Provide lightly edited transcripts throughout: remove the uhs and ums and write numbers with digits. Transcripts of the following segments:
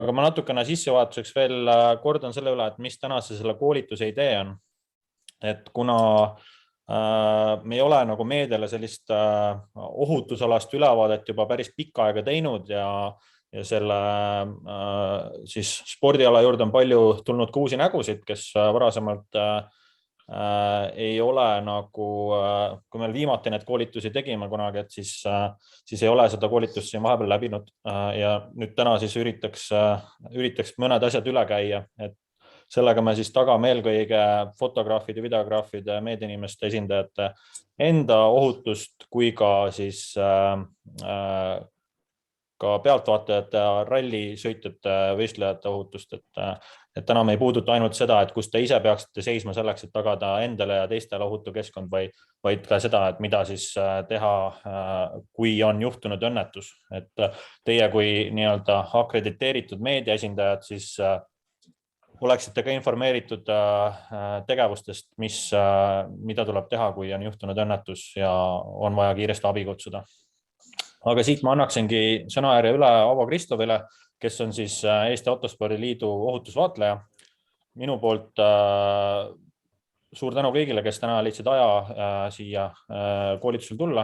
aga ma natukene sissevahetuseks veel kordan selle üle, et mis tänase selle koolituse idee on. Et kuna me ei ole nagu meediale sellist ohutusalast ülevaadet juba päris pikka aega teinud ja selle siis spordiala juurde on palju tulnud uusi nägusid, kes varasemalt ei ole nagu, kui meil viimati need koolitusi tegime kunagi, et siis ei ole seda koolitust siin vahepeal läbinud ja nüüd täna siis üritaks mõned asjad üle käia, et sellega me siis tagame eelkõige fotograafide, videograafide, meediainimeste esindajate enda ohutust kui ka siis ka pealtvaatajate ja rallisõitjate võistlejate ohutust, et täna me ei puuduta ainult seda, et kus te ise peaksite seisma selleks, et tagada endale ja teistele ohutu keskkond, vaid ka seda, et mida siis teha, kui on juhtunud õnnetus. Et teie kui nii-öelda akrediteeritud meedia esindajad siis oleksite ka informeeritud tegevustest, mida tuleb teha, kui on juhtunud õnnetus ja on vaja kiiresti abi kutsuda. Aga siit ma annaksingi sõnaäärja üle Avo Kristovile, kes on siis Eesti Autospordi Liidu ohutusvaatleja. Minu poolt suur tänu kõigile, kes täna leidsid aja siia koolitusel tulla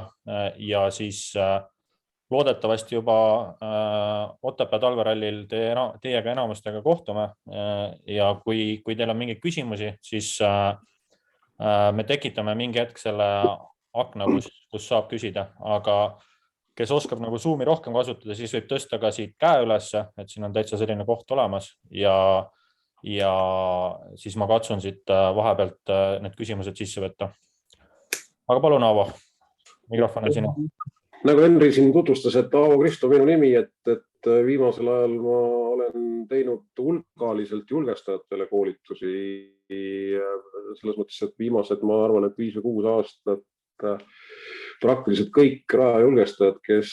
ja siis loodetavasti juba Otepää talverallil teiega enamustega kohtume ja kui teil on mingeid küsimusi, siis me tekitame mingi hetk selle akna, kus saab küsida, aga kes oskab nagu Zoomi rohkem kasutada, siis võib tõsta ka siit käe ülesse, et siin on täitsa selline koht olemas ja siis ma katsun siit vahepealt need küsimused sisse võtta. Aga palun, Aavo, mikrofon on sinu. Nagu Henri siin tutvustas, et Aavo Kristov minu nimi, et viimasel ajal ma olen teinud hulkaliselt julgestajatele koolitusi. Selles mõttes, et viimased, ma arvan, et 5 või 6 aastat praktiliselt kõik rajajulgestajad, kes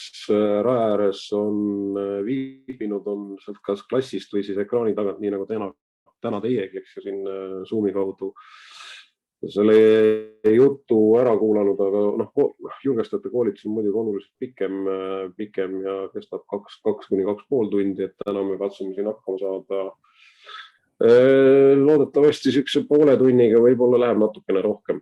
raja ääres on viibinud, on sealt kas klassist või siis ekraani tagant, nii nagu täna teiegi, eks ju, siin Zoomi kaudu selle jutu ära kuulanud, aga julgestajate koolitus on muidugi oluliselt pikem ja kestab 2 kuni 2,5 tundi, et täna me katsume siin hakkama saada. Loodetavasti sükse poole tunniga, võib-olla läheb natukene rohkem.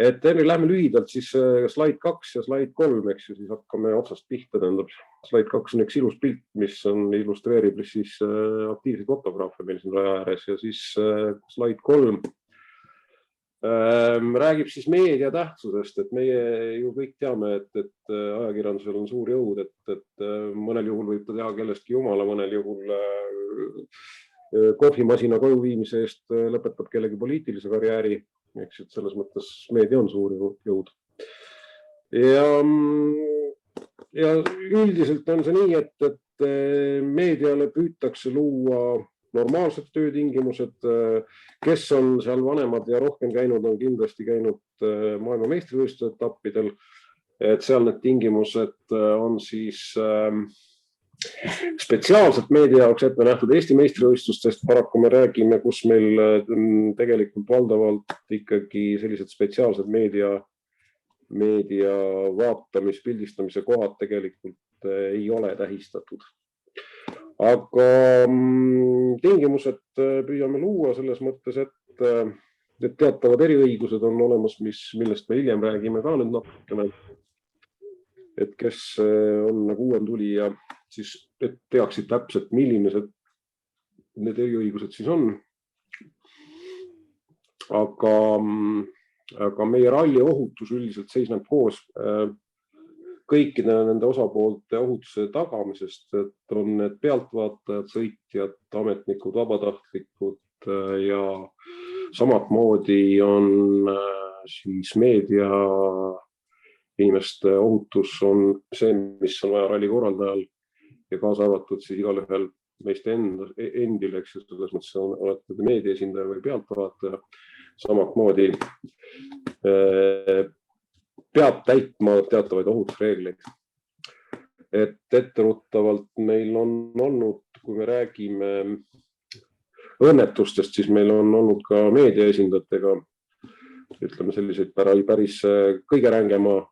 Et Henri, lähme lühidalt siis slaid 2 ja slaid 3, eks ju, siis hakkame otsast pihta, tähendab. Slaid 2 on üks ilus pilt, mis illustreerib siis aktiivseid fotograafe meil siin raja ääres ja siis slaid 3 räägib siis meedia tähtsusest, et meie ju kõik teame, et ajakirjandusel on suur jõud, et mõnel juhul võib ta teha kellestki jumala, mõnel juhul kohvimasina koju viimise eest lõpetab kellegi poliitilise karjääri. Eks, et selles mõttes meedia on suur jõud. Ja üldiselt on see nii, et meediale püütakse luua normaalsed töötingimused. Kes on seal vanemad ja rohkem käinud, on kindlasti käinud maailma meistrivõistluste etappidel. Et seal need tingimused on siis spetsiaalselt meedia jaoks ette nähtud Eesti meistrivõistlustest. Paraku me räägime, kus meil tegelikult valdavalt ikkagi sellised spetsiaalsed meedia vaatamis, pildistamise kohad tegelikult ei ole tähistatud. Aga tingimused püüame luua selles mõttes, et teatavad eriõigused on olemas, millest me hiljem räägime ka nüüd natukene. Et kes on nagu uuem tuli ja siis teaksid täpselt, millised need eriõigused siis on. Aga meie ralli ohutus üldiselt seisneb koos kõikide nende osapoolte ohutuse tagamisest, et on need pealtvaatajad, sõitjad, ametnikud, vabatahtlikud ja samamoodi on siis meedia inimeste ohutus on see, mis on vaja ralli korraldajal ja kaasa arvatud siis igal ühel meist endil, eks ju, selles mõttes olete meedia esindaja või pealtvaataja. Samamoodi peab täitma teatavaid ohutusreegleid. Et etteruttavalt meil on olnud, kui me räägime õnnetustest, siis meil on olnud ka meedia esindajatega, ütleme selliseid päris kõige rängema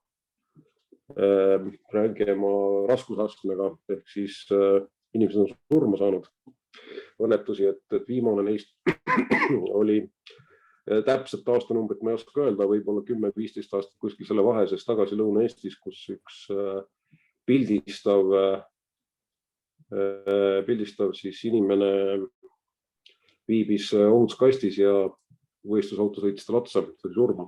raskusastmega, ehk siis inimesed on surma saanud. õnnetusi, et viimane neist oli täpselt aastanumbrit ma ei oska öelda, võib-olla 10-15 aastat kuskil selle vaheses tagasi Lõuna-Eestis, kus üks pildistav siis inimene viibis ohutuskastis ja võistlusauto sõitis tal otsa, see oli surma.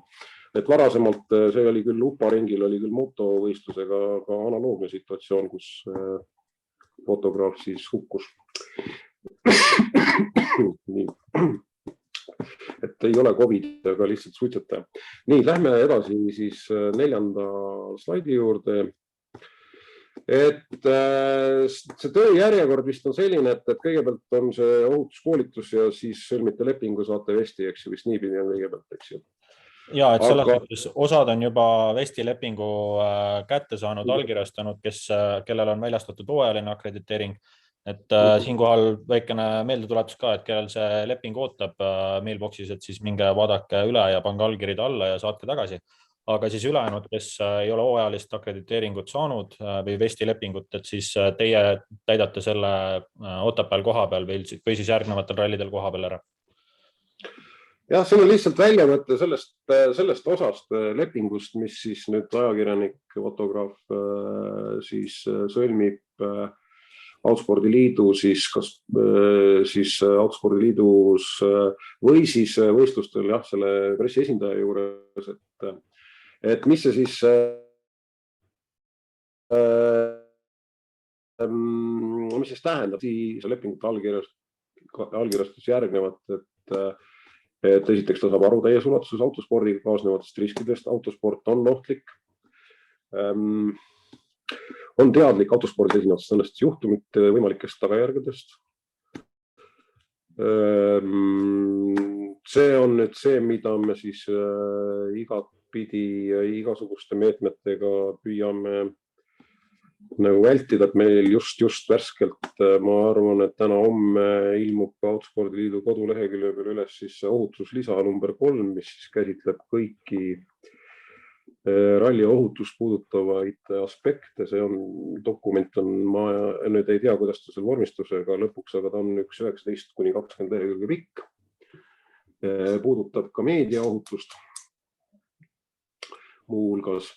Et varasemalt see oli küll uparingil, oli küll motovõistlusega ka analoogne situatsioon, kus fotograaf siis hukkus. Nii. Et ei ole COVID, aga lihtsalt suitsetaja. Nii, lähme edasi siis 4. slaidi juurde. Et see tööjärjekord vist on selline, et kõigepealt on see ohutuskoolitus ja siis sõlmite lepingu, saate vesti, eks ju, vist niipidi on kõigepealt, eks ju. Ja, et selles mõttes osad on juba vesti lepingu kätte saanud, allkirjastanud, kellel on väljastatud hooajaline akrediteering. Et siinkohal väikene meeldetuletus ka, et kellel see leping ootab mailboxis, et siis minge vaadake üle ja pange allkirjad alla ja saatke tagasi. Aga siis ülejäänud, kes ei ole hooajalist akrediteeringut saanud või vesti lepingut, et siis teie täidate selle Otepääl koha peal või siis järgnevatel rallidel koha peal ära. Jah, see on lihtsalt väljavõte sellest osast lepingust, mis siis nüüd ajakirjanik, fotograaf siis sõlmib Autospordiliidu siis kas siis Autospordiliidus või siis võistlustel jah, selle pressiesindaja juures, et mis see siis tähendab, siis lepingut allkirjastus järgnevat, et esiteks ta saab aru täies ulatuses autospordiga kaasnevatest riskidest, autosport on ohtlik. On teadlik autospordi esinevatest õnnestest juhtumite võimalikest tagajärgedest. See on nüüd see, mida me siis igatpidi igasuguste meetmetega püüame nagu vältida, et meil just värskelt, ma arvan, et täna-homme ilmub ka Autospordiliidu koduleheküljel üles siis ohutuslisa number 3, mis siis käsitleb kõiki ralli ohutust puudutavaid aspekte. See dokument on, ma nüüd ei tea, kuidas ta seal vormistusega lõpuks, aga ta on üks 19–20 lehekülge pikk. Puudutab ka meediaohutust muu hulgas.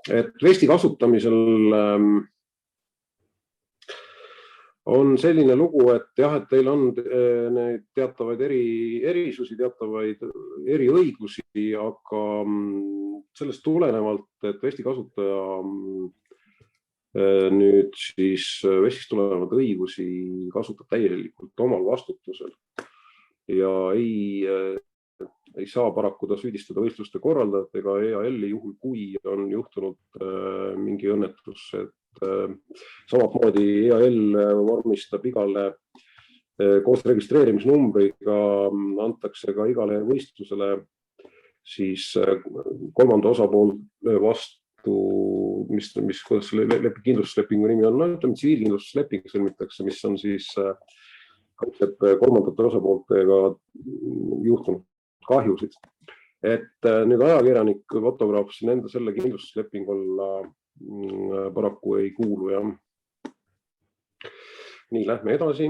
Et vesti kasutamisel on selline lugu, et jah, et teil on neid teatavaid erisusi, teatavaid eriõigusi, aga sellest tulenevalt, et vesti kasutaja nüüd siis vestist tulevad õigusi kasutab täielikult omal vastutusel ja ei saa paraku ta süüdistada võistluste korraldajat ega EAL-i juhul, kui on juhtunud mingi õnnetus, et samamoodi EAL vormistab igale koos registreerimisnumbriga antakse ka igale võistlusele siis kolmanda osapool vastu, kuidas selle kindlustuslepingu nimi on, ütleme tsiviilkindlustusleping sõlmitakse, mis on siis kolmandate osapooltega juhtunud kahjusid. Et nüüd ajakirjanik, fotograaf enda selle kindlustuslepingu alla paraku ei kuulu. Ja. Nii, lähme edasi.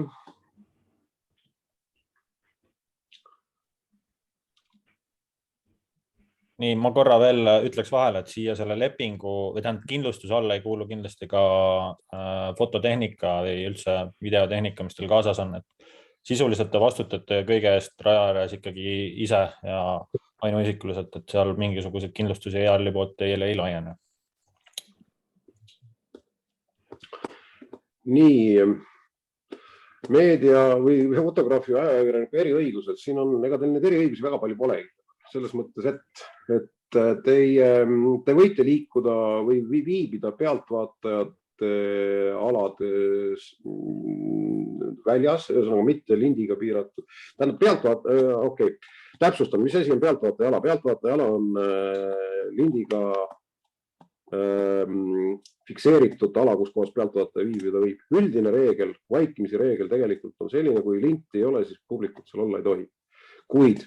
Nii, ma korra veel ütleks vahele, et siia selle lepingu või tähendab kindlustuse alla ei kuulu kindlasti ka fototehnika või üldse videotehnika, mis teil kaasas on. Et sisuliselt te vastutate kõige eest rajaääres ikkagi ise ja ainuisikuliselt, et seal mingisugused kindlustusi EAL-i poolt teile ei laiene. Nii, meedia või fotograafi ja ajakirjaniku eriõigused, siin on, ega teil neid eriõigusi väga palju polegi. Selles mõttes, et te võite liikuda või viibida pealtvaatajate alades väljas, ühesõnaga mitte lindiga piiratud. Tähendab, täpsustan, mis asi on pealtvaataja ala. Pealtvaataja ala on lindiga fikseeritud ala, kus kohas pealtvaataja viibida võib. Üldine reegel, vaikimise reegel tegelikult on selline, kui linti ei ole, siis publikut seal olla ei tohi. Kuid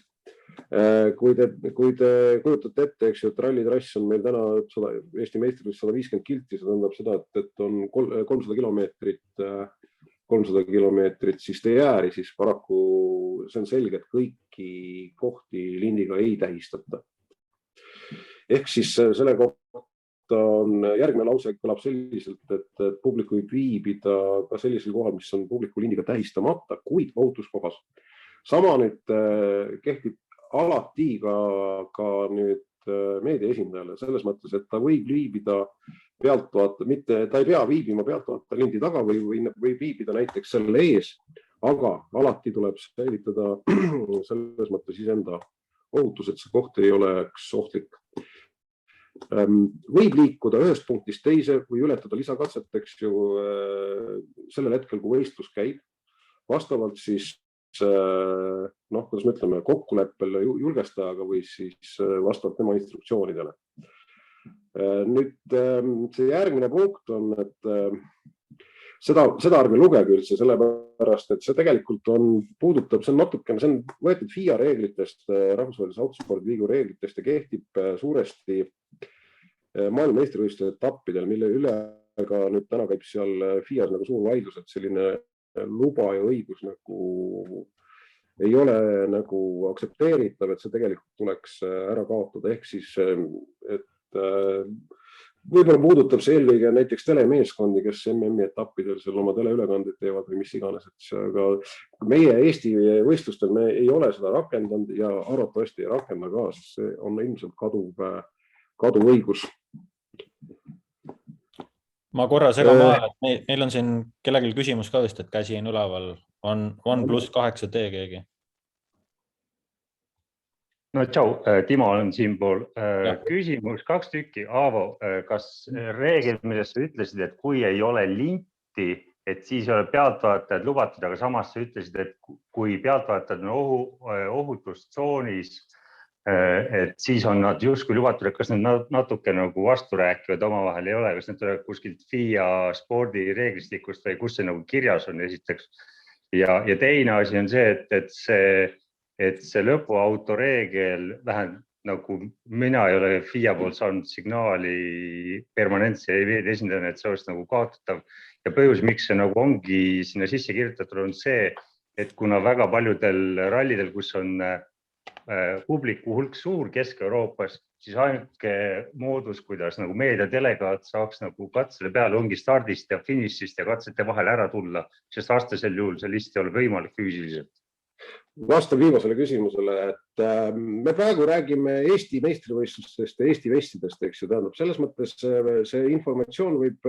kui te kujutate ette, eks ju, et rallitrass on meil täna Eesti meistrivõistlusel 150 kilti, see tähendab seda, et on 300 kilomeetrit 300 kilomeetrit, siis tee ääri, siis paraku see on selge, et kõiki kohti lindiga ei tähistata. Ehk siis selle kohta on järgmine lause kõlab selliselt, et publik võib viibida ka sellisel kohal, mis on publiku lindiga tähistamata, kuid ohutuskohas. Sama nüüd kehtib alati ka nüüd meedia esindajale selles mõttes, et ta võib viibida pealtvaata, mitte ta ei pea viibima pealtvaata lindi taga või viibida näiteks selle ees, aga alati tuleb säilitada selles mõttes iseenda ohutus, et see koht ei oleks ohtlik. Võib liikuda ühest punktist teise või ületada lisakatseteks ju sellel hetkel, kui võistlus käib, vastavalt siis kuidas me ütleme, kokkuleppele julgestajaga või siis vastavalt tema instruktsioonidele. Nüüd see järgmine punkt on, et seda ärge lugege üldse sellepärast, et see tegelikult puudutab, see on võetud FIA reeglitest, rahvusvahelise autospordiliidu reeglitest ja kehtib suuresti maailma meistrivõistluste etappidel, mille üle ka nüüd täna käib seal FIA-s nagu suur vaidlus, et selline luba ja õigus nagu ei ole nagu aktsepteeritav, et see tegelikult tuleks ära kaotada. Ehk siis, et võib-olla puudutab see eelkõige näiteks telemeeskondi, kes MM-i etappidel seal oma teleülekandeid teevad või mis iganes. Aga meie Eesti võistlustel me ei ole seda rakendanud ja arvatavasti ei rakenda ka, sest see on ilmselt kaduv õigus. Ma korra segan vahele, et meil on siin kellelgi küsimus ka vist, et käsi on üleval. On OnePlus 8T keegi? No tšau, Timo on siinpool. Küsimus 2 tükki. Aavo, kas reegel, millest sa ütlesid, et kui ei ole linti, et siis ei ole pealtvaatajad lubatud, aga samas sa ütlesid, et kui pealtvaatajad on ohutustsoonis, et siis on nad justkui lubatud, et kas need natuke nagu vastu rääkivad omavahel ei ole, kas need tulevad kuskilt FIA spordireeglistikust või kus see nagu kirjas on esiteks. Ja teine asi on see, et see lõpuauto reegel vähemalt nagu mina ei ole FIA poolt saanud signaali permanentse esindajana, et see oleks nagu kaotatav. Ja põhjus, miks see nagu ongi sinna sisse kirjutatud, on see, et kuna väga paljudel rallidel, kus on publiku hulk suur Kesk-Euroopas, siis ainuke moodus, kuidas nagu meediadelegaat saaks nagu katsele peale, ongi stardist ja finišist ja katsete vahel ära tulla, sest vastasel juhul see list ei ole võimalik füüsiliselt. Vastan viimasele küsimusele, et me praegu räägime Eesti meistrivõistlustest ja Eesti vestidest, eks ju, tähendab, selles mõttes see informatsioon võib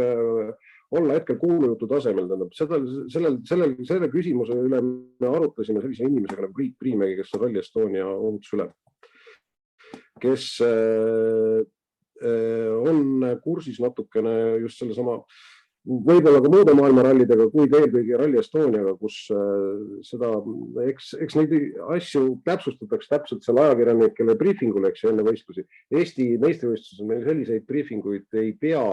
olla hetkel kuulujutu tasemel, tähendab, selle küsimuse üle me arutasime sellise inimesega nagu Priit Priimägi, kes on Rally Estonia ohutusülem, kes on kursis natukene just selle sama, võib-olla ka muude maailma rallidega, kuid eelkõige Rally Estoniaga, kus seda, eks neid asju täpsustatakse täpselt seal ajakirjanikele briefingule, eks enne võistlusi. Eesti meistrivõistluses meil selliseid briefinguid ei pea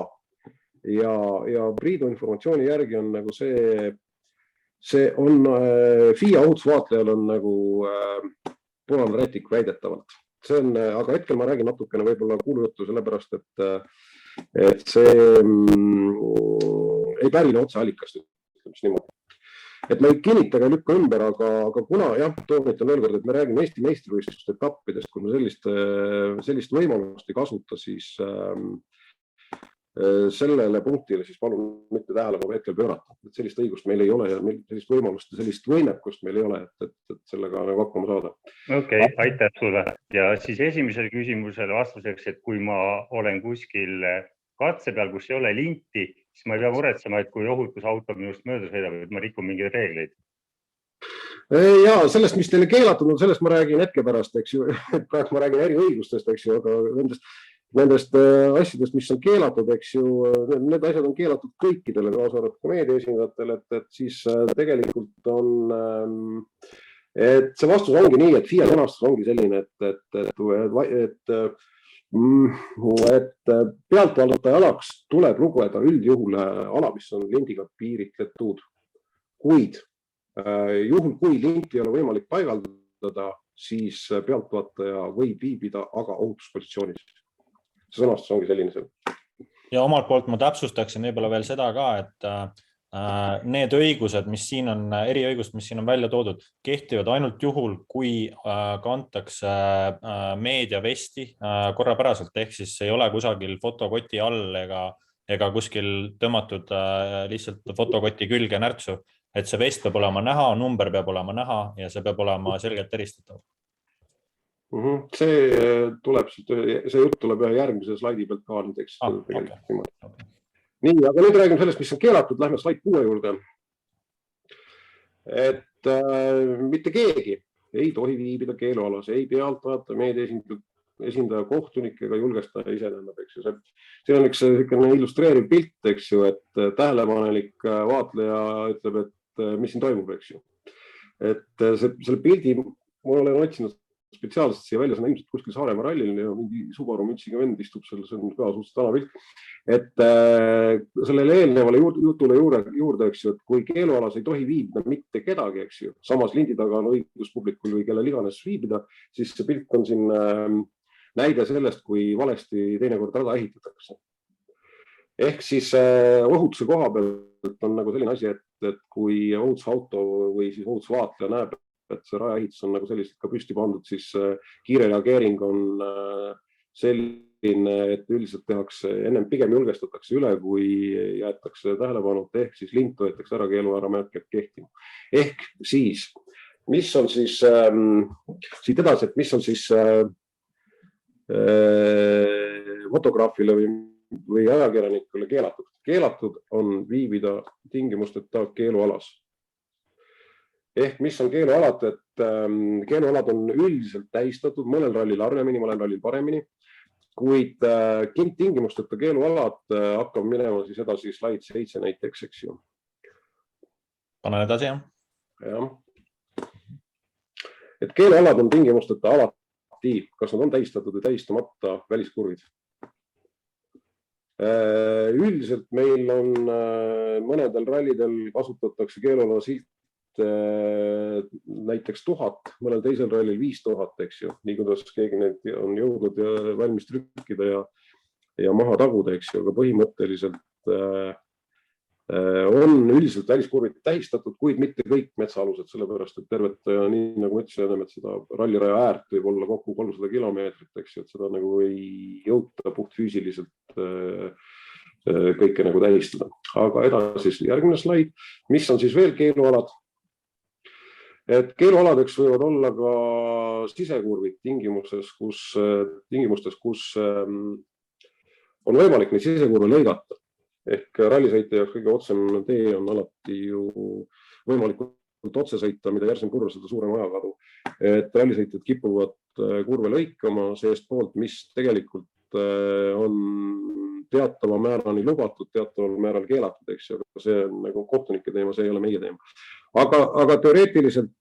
ja Priidu informatsiooni järgi on nagu see on FIA ohutusvaatlejal on nagu punane rätik väidetavalt. See on, aga hetkel ma räägin natukene võib-olla kuulujuttu sellepärast, et see ei pärine otse allikast, et ma ei kinnita ega lükka ümber, aga kuna toonitan veel kord, et me räägime Eesti meistrivõistluste etappidest, kui me sellist võimalust ei kasuta, siis sellele punktile siis palun mitte tähelepanu hetkel pöörata, et sellist õigust meil ei ole ja sellist võimalust ja sellist võimekust meil ei ole, et sellega nagu hakkama saada. Okei, aitäh sulle. Ja siis esimesele küsimusele vastuseks, et kui ma olen kuskil katse peal, kus ei ole linti, siis ma ei pea muretsema, et kui ohutusauto minust mööda sõidab, et ma rikun mingeid reegleid. Ja sellest, mis teile keelatud on, sellest ma räägin hetke pärast, eks ju, praegu ma räägin eriõigustest, eks ju, aga nendest asjadest, mis on keelatud, eks ju, need asjad on keelatud kõikidele, kaasa arvatud ka meedia esindajatele, et siis tegelikult on, et see vastus ongi nii, et FIA sõnastus ongi selline, et pealtvaataja alaks tuleb lugeda üldjuhul ala, mis on lindiga piiritletud, kuid juhul, kui lint ei ole võimalik paigaldada, siis pealtvaataja võib viibida aga ohutuspositsioonis. See sõnastus ongi selline. Ja omalt poolt ma täpsustaksin võib-olla veel seda ka, et need õigused, mis siin on, eriõigused, mis siin on välja toodud, kehtivad ainult juhul, kui kantakse meediavesti korrapäraselt, ehk siis ei ole kusagil fotokoti all ega kuskil tõmmatud lihtsalt fotokoti külge närtsu, et see vest peab olema näha, number peab olema näha ja see peab olema selgelt eristatav. See jutt tuleb ühe järgmise slaidi pealt ka näiteks. Nii, aga nüüd räägime sellest, mis on keelatud, lähme slaid 6 juurde. Et mitte keegi ei tohi viibida keelualas, ei pealtvaatajate, meedia esindaja, kohtunik ega julgestaja ise tähendab, eks ju. Siin on üks illustreeriv pilt, eks ju, et tähelepanelik vaatleja ütleb, et mis siin toimub, eks ju. Et selle pildi ma olen otsinud spetsiaalselt siia välja, see on ilmselt kuskil Saaremaa rallil ja mingi Subaru mütsiga vend istub seal, see on ka suhteliselt alapilt. Et sellele eelnevale jutule juurde, eks ju, et kui keelualas ei tohi viibida mitte kedagi, eks ju, samas lindi taga on õigus publikul või kellel iganes viibida, siis see pilt on siin näide sellest, kui valesti teinekord rada ehitatakse. Ehk siis ohutuse koha pealt on nagu selline asi, et kui ohutusauto või siis ohutusvaatleja näeb, et see rajaehitus on nagu selliselt ka püsti pandud, siis kiire reageering on selline, et üldiselt tehakse, ennem pigem julgestatakse üle, kui jäetakse tähelepanut, ehk siis lint võetakse ära, keeluära märk jääb kehtima. Ehk siis, mis on siis siit edasi, et mis on siis fotograafile või ajakirjanikule keelatud? Keelatud on viibida tingimusteta keelualas. Ehk mis on keelualad, et keelualad on üldiselt tähistatud, mõnel rallil harvemini, mõnel rallil paremini, kuid tingimusteta keelualad hakkab minema siis edasi slaid 7 näiteks, eks ju. Panen edasi, jah? Jah. Et keelualad on tingimusteta alati, kas nad on tähistatud või tähistamata väliskurvid. Üldiselt meil on mõnedel rallidel kasutatakse keeluala silt näiteks 1000, mõnel teisel rallil 5000, eks ju, nii kuidas keegi neid on jõudnud ja valmis trükkida ja maha taguda, eks ju, aga põhimõtteliselt on üldiselt väliskurvid tähistatud, kuid mitte kõik metsaalused, sellepärast, et tervet, nii nagu ma ütlesin, et seda ralliraja äärt võib olla kokku 300 kilomeetrit, eks ju, et seda nagu ei jõuta puht füüsiliselt kõike nagu tähistada. Aga edasi järgmine slaid, mis on siis veel keelualad? Et keelualadeks võivad olla ka sisekurvid tingimustes, kus on võimalik neid sisekurve lõigata. Ehk rallisõitja jaoks kõige otsem tee on alati ju võimalikult otse sõita, mida järsem kurv, seda suurem ajakadu. Et rallisõitjad kipuvad kurve lõikama seest poolt, mis tegelikult on teatava määrani lubatud, teataval määral keelatud, eks ju, aga see on nagu kohtunike teema, see ei ole meie teema. Aga teoreetiliselt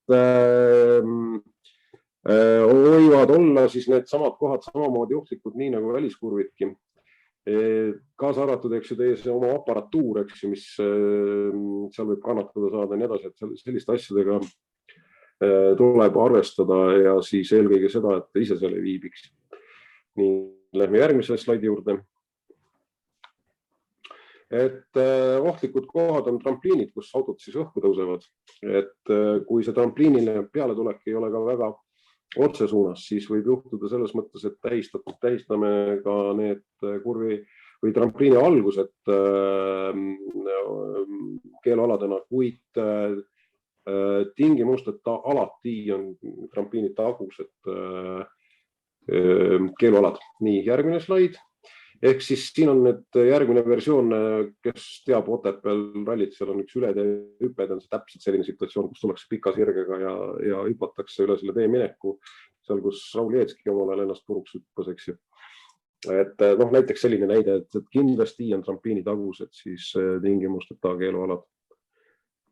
võivad olla siis need samad kohad samamoodi ohtlikud, nii nagu väliskurvidki. Kaasa arvatud, eks ju, teie oma aparatuur, eks ju, mis seal võib kannatada saada ja nii edasi, et selliste asjadega tuleb arvestada ja siis eelkõige seda, et ise seal ei viibiks. Nii, lähme järgmise slaidi juurde. Et ohtlikud kohad on trampliinid, kus autod siis õhku tõusevad. Et kui see trampliinile peale tulek ei ole ka väga otse suunas, siis võib juhtuda selles mõttes, et tähistame ka need kurvi või trampliini algused keelualadena, kuid tingimusteta alati on trampliinid tagused keelualad. Nii, järgmine slaid. Ehk siis siin on nüüd järgmine versioon, kes teab Otepääl rallit, seal on üks ületee hüpped, on see täpselt selline situatsioon, kus tullakse pika sirgega ja hüpatakse üle selle tee mineku, seal kus Raul Jeetski omal ajal ennast puruks hüppas, eks ju. Et näiteks selline näide, et kindlasti on trampliini tagused siis tingimusteta keelualad.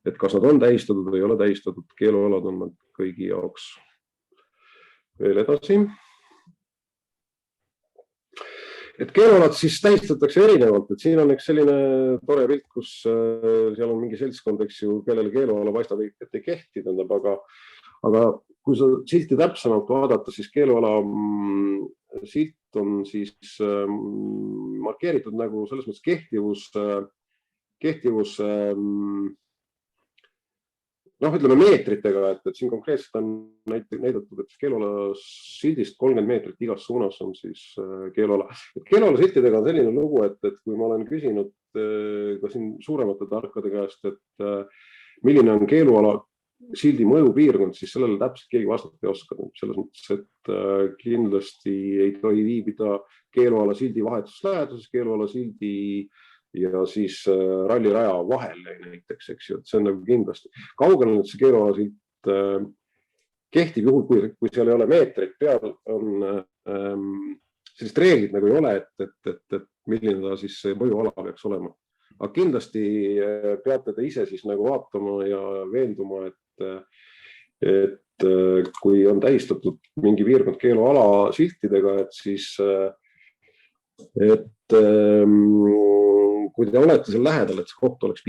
Et kas nad on tähistatud või ei ole tähistatud, keelualad on nad kõigi jaoks. Veel edasi. Et keelualad siis tähistatakse erinevalt, et siin on üks selline tore pilt, kus seal on mingi seltskond, eks ju, kellele keeluala paistab, et ei kehti, aga kui sa silti täpsemalt vaadata, siis keeluala silt on siis markeeritud nagu selles mõttes kehtivus kehtivus ütleme meetritega, et siin konkreetselt on näidatud, et keeluala sildist 30 meetrit igas suunas on siis keeluala. Keeluala siltidega on selline lugu, et kui ma olen küsinud ka siin suuremate tarkade käest, et milline on keeluala sildi mõjupiirkond, siis sellele täpselt keegi vastata ei oska. Selles mõttes, et kindlasti ei tohi viibida keeluala sildi vahetus läheduses, keeluala sildi ja siis ralliraja vahel näiteks, eks ju, et see on nagu kindlasti. Kaugel nüüd see keeluala silt kehtib juhul, kui seal ei ole meetreid peal, on sellist reeglid nagu ei ole, et milline ta siis see mõjuala peaks olema. Aga kindlasti peate te ise siis nagu vaatama ja veenduma, et kui on tähistatud mingi piirkond keeluala siltidega, et siis kui te olete seal lähedal, et see koht oleks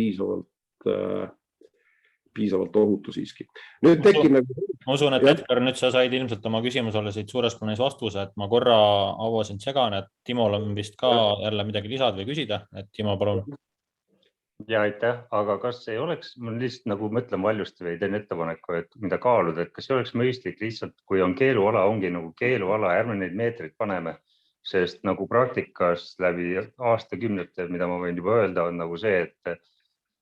piisavalt ohutu siiski. Nüüd tekib nagu... Ma usun, et Edgar, nüüd sa said ilmselt oma küsimusele siit suures plaanis vastuse, et ma korra avasin segan, et Timol on vist ka jälle midagi lisada või küsida, et Timo, palun. Ja aitäh, aga kas ei oleks, ma lihtsalt nagu mõtlen valjusti või teen ettepaneku, et mida kaaluda, et kas ei oleks mõistlik lihtsalt, kui on keeluala, ongi nagu keeluala, ärme neid meetreid paneme. Sest nagu praktikas läbi aastakümnete, mida ma võin juba öelda, on nagu see, et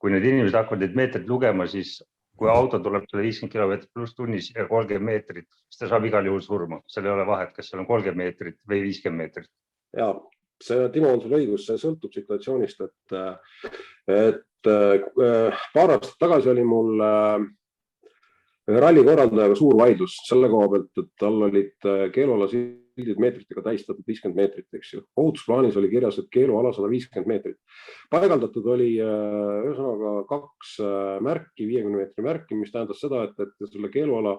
kui need inimesed hakkavad neid meetreid lugema, siis kui auto tuleb 50 km pluss tunnis ja 30 meetrit, siis ta saab igal juhul surma. Seal ei ole vahet, kas seal on 30 meetrit või 50 meetrit. Ja, see Timo on sul õigus, see sõltub situatsioonist, et paar aastat tagasi oli mul ralli korraldajaga suur vaidlus selle koha pealt, et tal olid keeluala sildid meetritega tähistatud 50 meetrit, eks ju. Ohutusplaanis oli kirjas, et keeluala 150 meetrit. Paigaldatud oli ühesõnaga 2 märki, 50 meetri märki, mis tähendas seda, et selle keeluala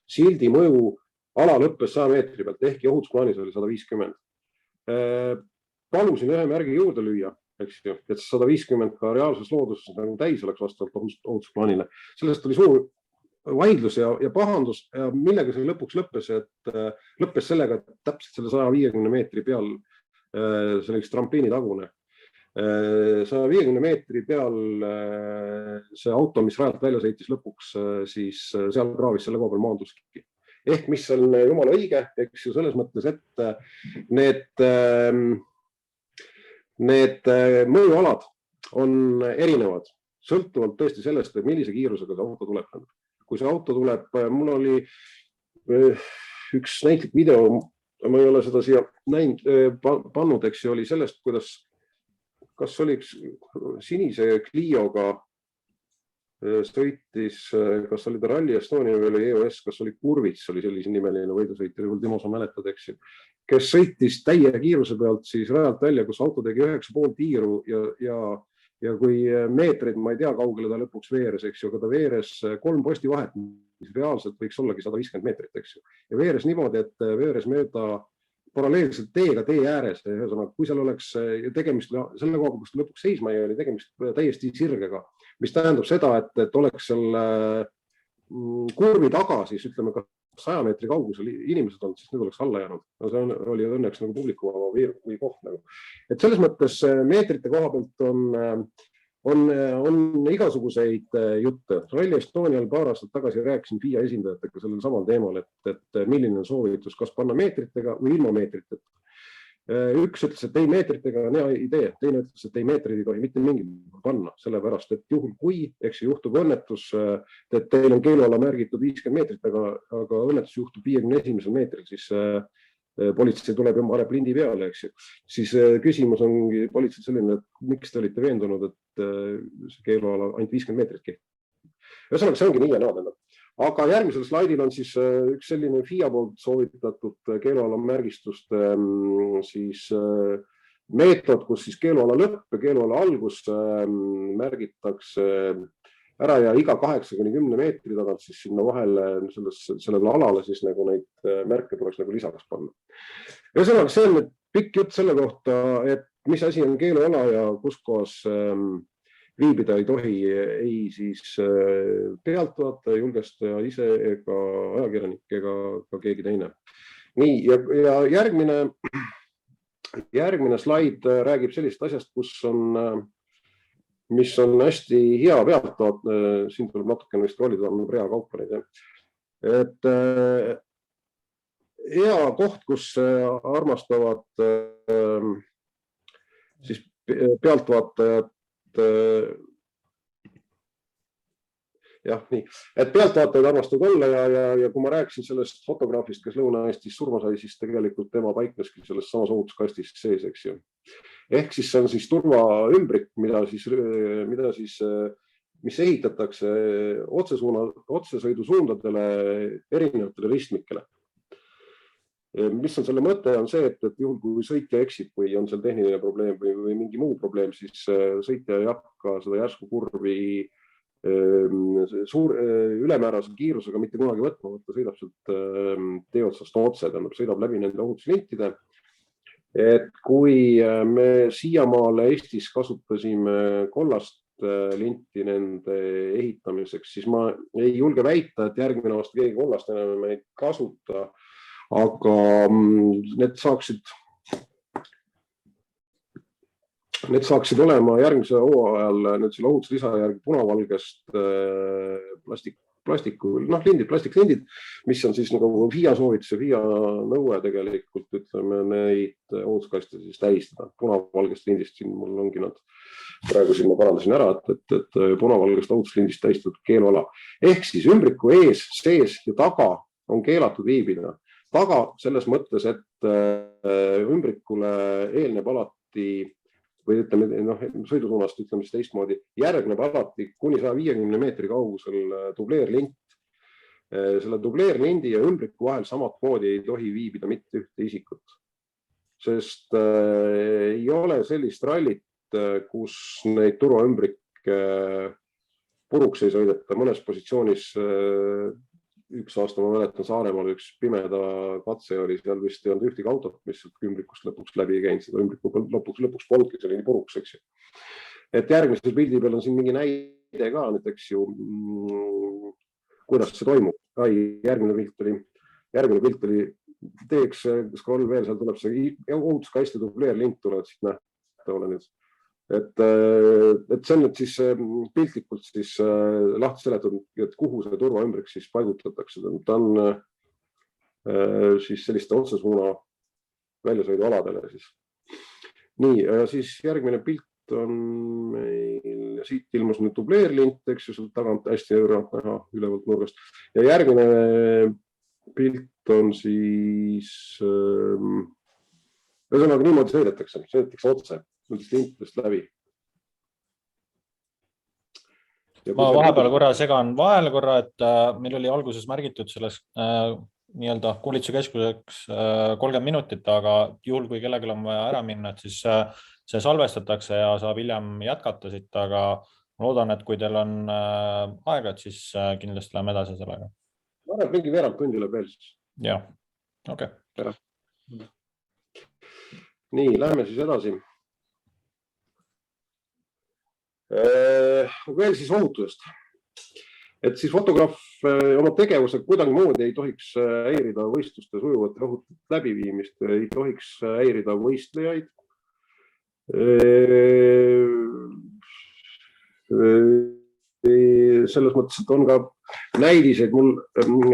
sildi mõju ala lõppes 100 meetri pealt, ehkki ohutusplaanis oli 150. Palusin ühe märgi juurde lüüa, eks ju, et 150 ka reaalses looduses nagu täis oleks vastavalt ohutusplaanile. Sellest oli suur vaidlus ja pahandus ja millega see lõpuks lõppes, et lõppes sellega, et täpselt selle 150 meetri peal, see oli üks trampliini tagune, 150 meetri peal see auto, mis rajalt välja sõitis lõpuks, siis seal kraavis selle koha peal maanduski. Ehk mis on jumala õige, eks ju selles mõttes, et need mõjualad on erinevad, sõltuvalt tõesti sellest, millise kiirusega see auto tuleb. Kui see auto tuleb, mul oli üks näitlik video, ma ei ole seda siia pannud, eks ju, oli sellest, kuidas, kas oli sinise Clioga sõitis, kas oli ta Rally Estonia või oli EOS, kas oli Kurvits, oli sellise nimeline võidusõitja, Timo, sa mäletad, eks ju, kes sõitis täie kiiruse pealt siis rajalt välja, kus auto tegi 9,5 tiiru ja kui meetreid, ma ei tea, kaugele ta lõpuks veeres, eks ju, aga ta veeres 3 posti vahet, mis reaalselt võiks ollagi 150 meetrit, eks ju. Ja veeres niimoodi, et veeres mööda paralleelselt teega tee ääres. Kui seal oleks tegemist selle koha, kus lõpuks seisma ei oli tegemist täiesti sirgega, mis tähendab seda, et oleks seal kurvi taga, siis ütleme ka 100 meetri kaugusel inimesed on, siis need oleks alla jäänud. No see oli õnneks nagu publikuvaba või koht. Nagu. Et selles mõttes meetrite koha pealt on igasuguseid jutte. Rally Estonial paar aastat tagasi rääkisin FIA esindajatega sellel samal teemal, et milline on soovitus, kas panna meetritega või ilma meetriteta. Üks ütles, et ei meetritega on hea idee, teine ütles, et ei meetrid ei tohi mitte mingil panna, sellepärast, et juhul kui, eks juhtub õnnetus, et teil on keeluala märgitud 50 meetrit, aga õnnetus juhtub 51. meetril, siis politsei tuleb ja paneb lindi peale, eks ju. Siis küsimus ongi politsei selline, et miks te olite veendunud, et see keeluala ainult 50 meetrit kehtib. Ühesõnaga, see ongi nii ja naad. Aga järgmisel slaidil on siis üks selline FIA poolt soovitatud keeluala märgistuste siis meetod, kus siis keeluala lõpp ja keeluala algus märgitakse ära ja iga 8-10 meetri tagant siis sinna vahele sellele alale siis nagu neid märke tuleks nagu lisaks panna. Ühesõnaga, see on pikk jutt selle kohta, et mis asi on keeluala ja kus kohas viibida ei tohi ei siis pealtvaataja, julgestaja ise ega ajakirjanik ega ka keegi teine. Nii, ja järgmine slaid räägib sellist asjast, kus on mis on hästi hea pealt, siin tuleb natuke vist rollida, on rea kaupa. Et hea koht, kus armastavad siis pealtvaatajad jah, nii, et pealtvaatajad armastavad olla ja kui ma rääkisin sellest fotograafist, kes Lõuna-Eestis surma sai, siis tegelikult tema paikneski selles samas ohutuskastis sees, eks ju. Ehk siis see on siis turvaümbrik, mis ehitatakse otsesõidusuundadele erinevatele ristmikele. Mis on selle mõte on see, et juhul kui sõitja eksib või on seal tehniline probleem või mingi muu probleem, siis sõitja ei hakka seda järsku kurvi ülemäärase kiirusega mitte kunagi võtma, ta sõidab sealt tee otsast otse, tähendab, sõidab läbi nende ohutuslintide. Et kui me siiamaale Eestis kasutasime kollast linti nende ehitamiseks, siis ma ei julge väita, et järgmine aasta keegi kollast enam ei kasuta, aga need saaksid olema järgmise hooajal nüüd selle ohutuslisa järgi punavalgest plastiklindid, mis on siis nagu FIA soovitus ja FIA nõue tegelikult, ütleme, neid ohutuskaste siis tähistada. Punavalgest lindist siin mul ongi nad, praegu siin ma parandasin ära, et punavalgest ohutuslindist tähistatud keeluala. Ehk siis ümbriku ees, sees ja taga on keelatud viibida. Taga selles mõttes, et ümbrikule eelneb alati või ütleme, sõidusuunast ütleme siis teistmoodi, järgneb alati kuni 150 meetri kaugusel dubleerlint. Selle dubleerlindi ja ümbriku vahel samat moodi ei tohi viibida mitte ühte isikut. Sest ei ole sellist rallit, kus neid turvaümbrik puruks ei sõideta. Mõnes positsioonis üks aasta ma mäletan Saaremaal üks pimeda katse oli, seal vist ei olnud ühtegi autot, mis ümbrikust lõpuks läbi ei käinud, seda ümbriku lõpuks polnudki, see oli nii puruks, eks ju. Et järgmisel pildi peal on siin mingi näide ka, nüüd eks ju, kuidas see toimub. Järgmine pilt oli, teeks scroll veel, seal tuleb see ohutuskaiste dubleerlint tulevad siit nähtavale nüüd. Et see on nüüd siis piltlikult siis lahti seletatud, et kuhu see turvaümbrik siis paigutatakse. Ta on siis selliste otsesuuna väljasõidualadele siis. Nii, siis järgmine pilt on meil, siit ilmus nüüd dubleerlint, eks ju, tagant hästi näha ülevalt nurgast. Ja järgmine pilt on siis, ühesõnaga niimoodi sõidetakse otse. Lintidest läbi. Ma vahepeal korra segan vahele korra, et meil oli alguses märgitud selles nii-öelda koolituse keskuseks 30 minutit, aga juhul kui kellelgi on vaja ära minna, et siis see salvestatakse ja saab hiljem jätkata siit, aga ma loodan, et kui teil on aega, et siis kindlasti läheme edasi sellega. Ma arvan, et mingi veerand tundi läheb veel siis. Jah, okei. Nii, lähme siis edasi. Veel siis ohutusest, et siis fotograaf oma tegevusega kuidagi moodi ei tohiks häirida võistluste sujuvat ja ohutut läbiviimist, ei tohiks häirida võistlejaid. Selles mõttes, et on ka näidiseid mul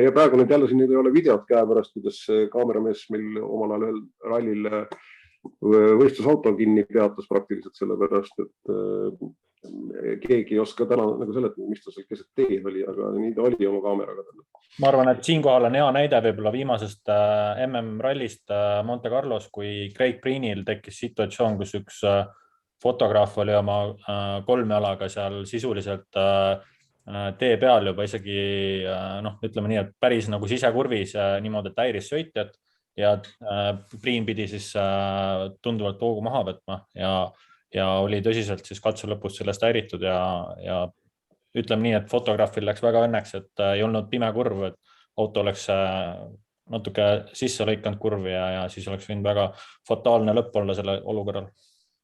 ja praegu nüüd jälle siin ei ole videot käepärast, kuidas kaameramees meil omal ajal ühel rallil võistlusauto kinni peatas praktiliselt sellepärast, et keegi ei oska täna nagu seletada, mis ta seal keset teed oli, aga nii ta oli oma kaameraga. Ma arvan, et siinkohal on hea näide võib-olla viimasest MM-rallist Monte Carlos, kui Craig Breenil tekkis situatsioon, kus üks fotograaf oli oma kolmjalaga seal sisuliselt tee peal juba isegi, ütleme nii, et päris nagu sisekurvis niimoodi, et häiris sõitjat ja Breen pidi siis tunduvalt hoogu maha võtma ja oli tõsiselt siis katse lõpus sellest häiritud ja ütleme nii, et fotograafil läks väga õnneks, et ei olnud pime kurv, et auto oleks natuke sisse lõikanud kurvi ja siis oleks võinud väga fataalne lõpp olla selle olukorral.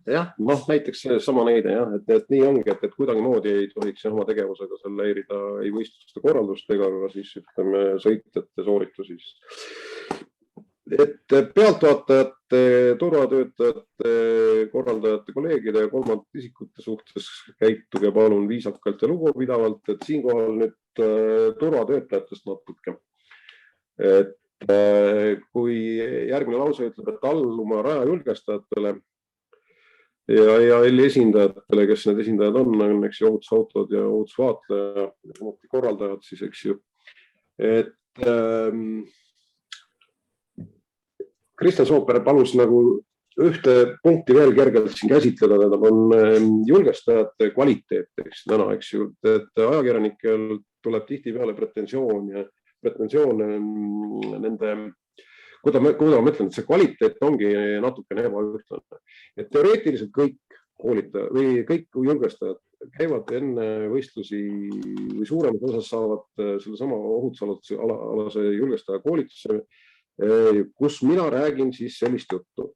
Jah, näiteks sama näide, et nii ongi, et kuidagi moodi ei tohiks oma tegevusega seal häirida ei võistluste korraldust ega ka siis ütleme sõitjate sooritusi. et pealtvaatajate, turvatöötajate, korraldajate, kolleegide ja kolmandate isikute suhtes käituge palun viisakalt ja lugupidavalt, et siinkohal nüüd turvatöötajatest natuke. Et kui järgmine lause ütleb, et alluma raja julgestajatele ja esindajatele, kes need esindajad on, eks ju, ohutusautod ja ohutusvaatleja ja samuti korraldajad, siis eks ju, et Kristjan Sooper palus nagu ühte punkti veel kergelt siin käsitleda, tähendab on julgestajate kvaliteet, eks ju, et ajakirjanikel tuleb tihtipeale pretensioone nende, kuidas ma ütlen, et see kvaliteet ongi natukene ebaühtlane. Et teoreetiliselt kõik koolitajad või kõik julgestajad käivad enne võistlusi või suuremas osas saavad selle sama ohutusalase julgestaja koolituse, kus mina räägin siis sellist juttu,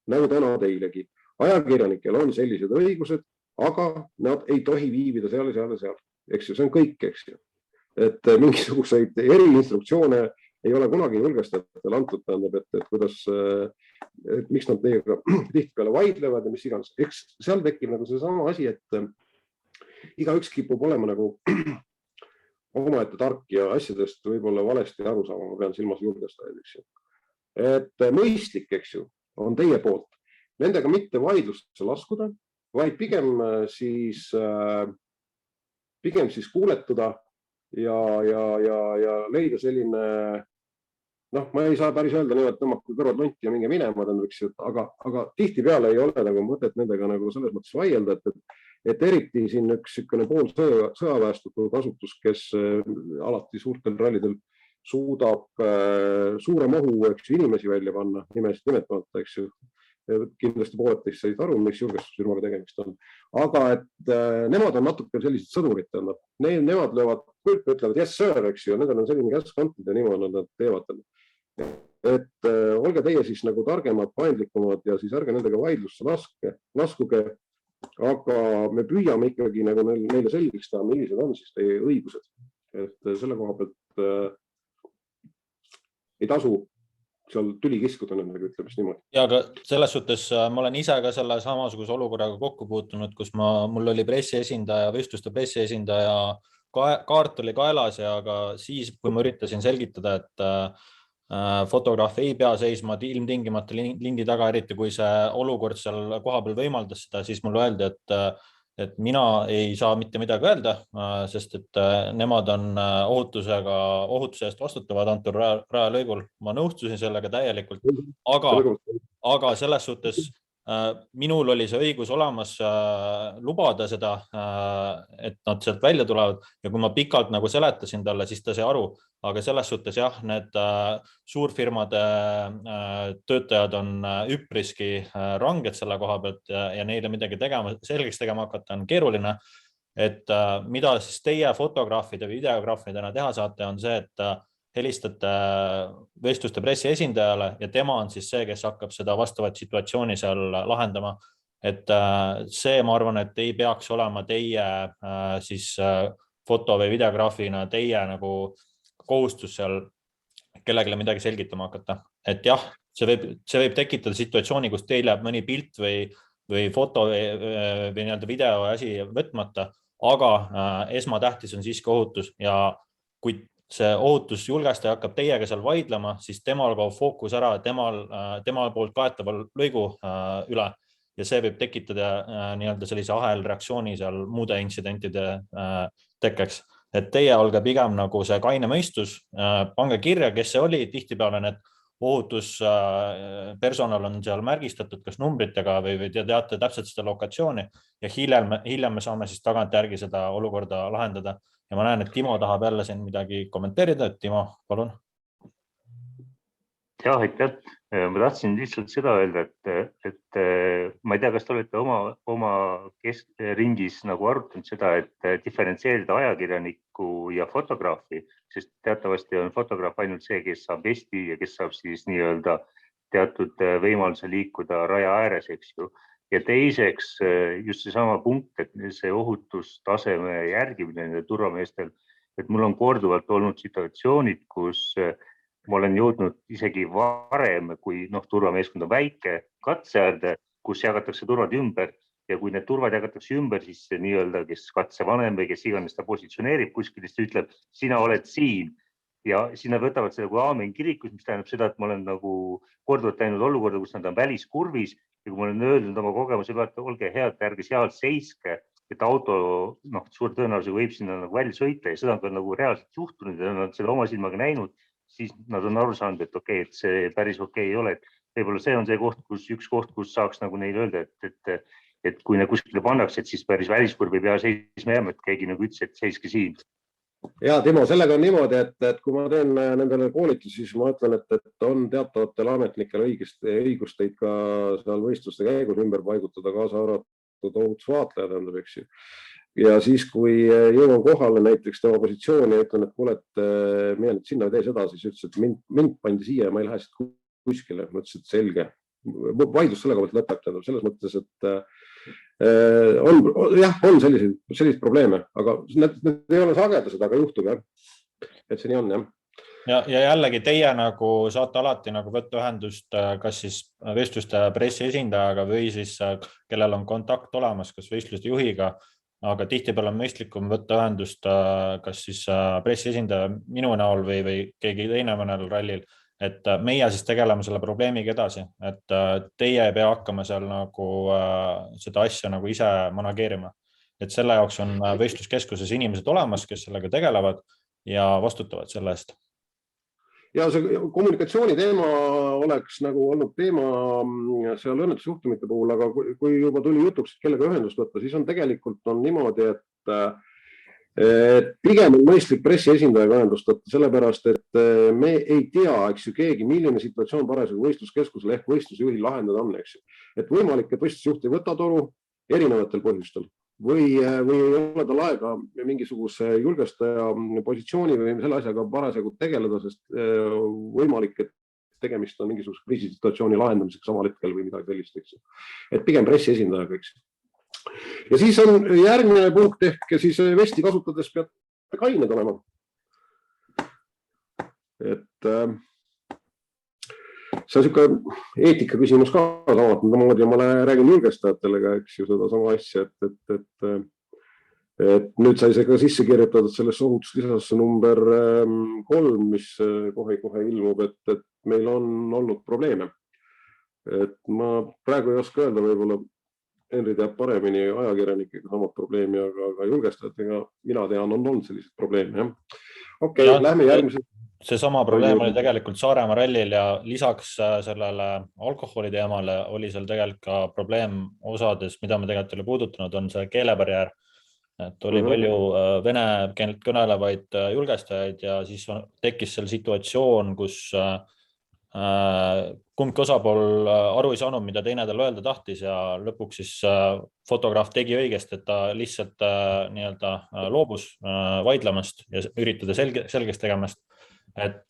nagu täna teilegi. Ajakirjanikel on sellised õigused, aga nad ei tohi viibida seal ja seal ja seal. Eks ju, see on kõik, eks ju. Et mingisuguseid eriinstruktsioone ei ole kunagi julgestajatele antud, tähendab, et kuidas, et miks nad teiega tihtipeale vaidlevad ja mis iganes. Eks seal tekib nagu see sama asi, et igaüks kipub olema nagu omaette tark ja asjadest võib-olla valesti aru saama, ma pean silmas julgestajaid, eks ju. Et mõistlik, eks ju, on teie poolt nendega mitte vaidlusse laskuda, vaid pigem siis kuuletuda ja leida selline, noh, ma ei saa päris öelda nii, et tõmmake kõrvad lonti ja minge minema, aga tihtipeale ei ole nagu mõtet nendega nagu selles mõttes vaielda, et eriti siin üks pool sõjaväestatud asutus, kes alati suurtel rallidel suudab suurem ohu, eks inimesi välja panna, nimesid nimetamata, eks ju. Kindlasti pooled teist said aru, mis julgestusfirmaga tegemist on. Aga et nemad on natuke sellised sõdurid, nemad löövad kulpi, ütlevad yes sir, eks ju, nendel on selline käsk antud ja niimoodi nad teevad. Et olge teie siis nagu targemad, paindlikumad ja siis ärge nendega vaidlusse laskuge, aga me püüame ikkagi nagu neile selgeks teha, millised on siis teie õigused. Et selle koha pealt ei tasu seal tüli kiskuda nendega, ütleme niimoodi. Ja, aga selles suhtes ma olen ise ka selle samasuguse olukorraga kokku puutunud, kus mul oli pressiesindaja, võistluste pressiesindaja kaart oli kaelas ja aga siis, kui ma üritasin selgitada, et fotograaf ei pea seisma ilmtingimata lindi taga, eriti kui see olukord seal kohapeal võimaldas seda, siis mulle öeldi, et mina ei saa mitte midagi öelda, sest et nemad on ohutuse eest vastutavad antud rajalõigul. Ma nõustusin sellega täielikult, aga selles suhtes minul oli see õigus olemas lubada seda, et nad sealt välja tulevad ja kui ma pikalt nagu seletasin talle, siis ta sai aru, aga selles suhtes jah, need suurfirmade töötajad on üpriski ranged selle koha pealt ja neile midagi selgeks tegema hakata on keeruline, et mida siis teie fotograafide või videograafidena teha saate, on see, et helistate võistluste pressiesindajale ja tema on siis see, kes hakkab seda vastavat situatsiooni seal lahendama. Et see, ma arvan, et ei peaks olema teie siis foto- või videograafina teie nagu kohustus seal kellegile midagi selgitama hakata. Et jah, see võib tekitada situatsiooni, kus teil jääb mõni pilt või foto või nii-öelda video asi võtmata, aga esmatähtis on siiski ohutus ja kui see ohutusjulgestaja hakkab teiega seal vaidlema, siis temal kaob fookus ära temal poolt kaetaval lõigu üle ja see võib tekitada nii-öelda sellise ahelreaktsiooni seal muude intsidentide tekkeks. Et teie olge pigem nagu see kaine mõistus, pange kirja, kes see oli, tihtipeale need ohutuspersonal on seal märgistatud kas numbritega või te teate täpselt seda lokatsiooni ja hiljem me saame siis tagantjärgi seda olukorda lahendada. Ja ma näen, et Timo tahab jälle siin midagi kommenteerida, et Timo, palun. Jah, aitäh. Ma tahtsin lihtsalt seda öelda, et ma ei tea, kas te olete oma ringis nagu arutanud seda, et diferentseerida ajakirjaniku ja fotograafi, sest teatavasti on fotograaf ainult see, kes saab vesti ja kes saab siis nii-öelda teatud võimaluse liikuda raja ääres, eks ju. Ja teiseks just seesama punkt, et see ohutustaseme järgimine turvameestel, et mul on korduvalt olnud situatsioonid, kus ma olen jõudnud isegi varem, kui turvameeskond on väike katseäärde, kus jagatakse turvad ümber ja kui need turvad jagatakse ümber, siis see nii-öelda, kes katsevanem või kes iganes ta positsioneerib kuskil, siis ta ütleb, sina oled siin ja siis nad võtavad seda kui aamen kirikus, mis tähendab seda, et ma olen nagu korduvalt läinud olukorda, kus nad on väliskurvis ja kui ma olen öelnud oma kogemuse pealt, olge head, ärge seal seiske, et auto suur tõenäosusega võib sinna nagu välja sõita ja seda on ka nagu reaalselt juhtunud ja nad seda oma silmaga näinud, siis nad on aru saanud, et okei, et see päris okei ei ole. Võib-olla see on see koht, üks koht, kus saaks nagu neile öelda, et kui need kuskile pannakse, et siis päris väliskurvi pea seisma jääma, et keegi nagu ütles, et seiske siin. Ja Timo, sellega on niimoodi, et kui ma teen nendele koolitusi, siis ma ütlen, et on teatavatel ametnikel õigust teid ka seal võistluste käigus ümber paigutada, kaasa arvatud ohutusvaatlejad, tähendab, eks ju. Ja siis, kui jõuan kohale näiteks tema positsiooni ja ütlen, et kuule, et mine nüüd sinna või tee seda, siis ütles, et mind pandi siia ja ma ei lähe siit kuskile. Ma ütlesin, et selge. Vaidlus sellega võtta lõpetada. Selles mõttes, et on selliseid probleeme, aga need ei ole sagedased, aga juhtub, jah. Et see nii on, jah. Ja jällegi teie nagu saate alati nagu võtta ühendust kas siis võistluste pressiesindajaga või siis kellel on kontakt olemas, kas võistluste juhiga, aga tihtipeale on mõistlikum võtta ühendust kas siis pressiesindaja minu näol või keegi teine mõnel rallil, et meie siis tegeleme selle probleemiga edasi, et teie ei pea hakkama seal nagu seda asja nagu ise manageerima. Et selle jaoks on võistluskeskuses inimesed olemas, kes sellega tegelevad ja vastutavad selle eest. Ja see kommunikatsiooni teema oleks nagu olnud teema seal õnnetusjuhtumite puhul, aga kui juba tuli jutuks, kellega ühendust võtta, siis on tegelikult on niimoodi, et pigem on mõistlik pressiesindajaga ühendust võtta, sellepärast, et me ei tea, eks ju, keegi, milline situatsioon parasjagu võistluskeskusel ehk võistlusjuhil lahendada on, eks ju. Et võimalik, et võistlusjuht ei võta toru erinevatel põhjustel või ei ole tal aega mingisuguse julgestaja positsiooni või selle asjaga parasjagu tegeleda, sest võimalik, et tegemist on mingisuguse kriisisituatsiooni lahendamiseks samal hetkel või midagi sellist, eks ju. Et pigem pressiesindajaga, eks ju. Ja siis on järgmine punkt ehk siis vesti kasutades peab kained olema. Et see on siuke eetika küsimus ka samamoodi ja ma räägin julgestajatele ka, eks ju, seda sama asja, et nüüd sai see ka sisse kirjutatud selles ohutuslisasse number 3, mis kohe ilmub, et meil on olnud probleeme. Et ma praegu ei oska öelda, võib-olla Henri teab paremini ajakirjanikega samad probleemi, aga julgestajatega mina tean, on olnud sellised probleeme. Okei, lähme järgmise. See sama probleem oli tegelikult Saaremaa rallil ja lisaks sellele alkoholi teemale oli seal tegelikult ka probleem osades, mida me tegelikult ei ole puudutanud, on see keelebarjäär. Et oli palju vene keelt kõnelevaid julgestajaid ja siis tekkis seal situatsioon, kus kumbki osapool aru ei saanud, mida teine tal öelda tahtis ja lõpuks siis fotograaf tegi õigesti, et ta lihtsalt nii-öelda loobus vaidlemast ja üritada selgeks tegemast. Et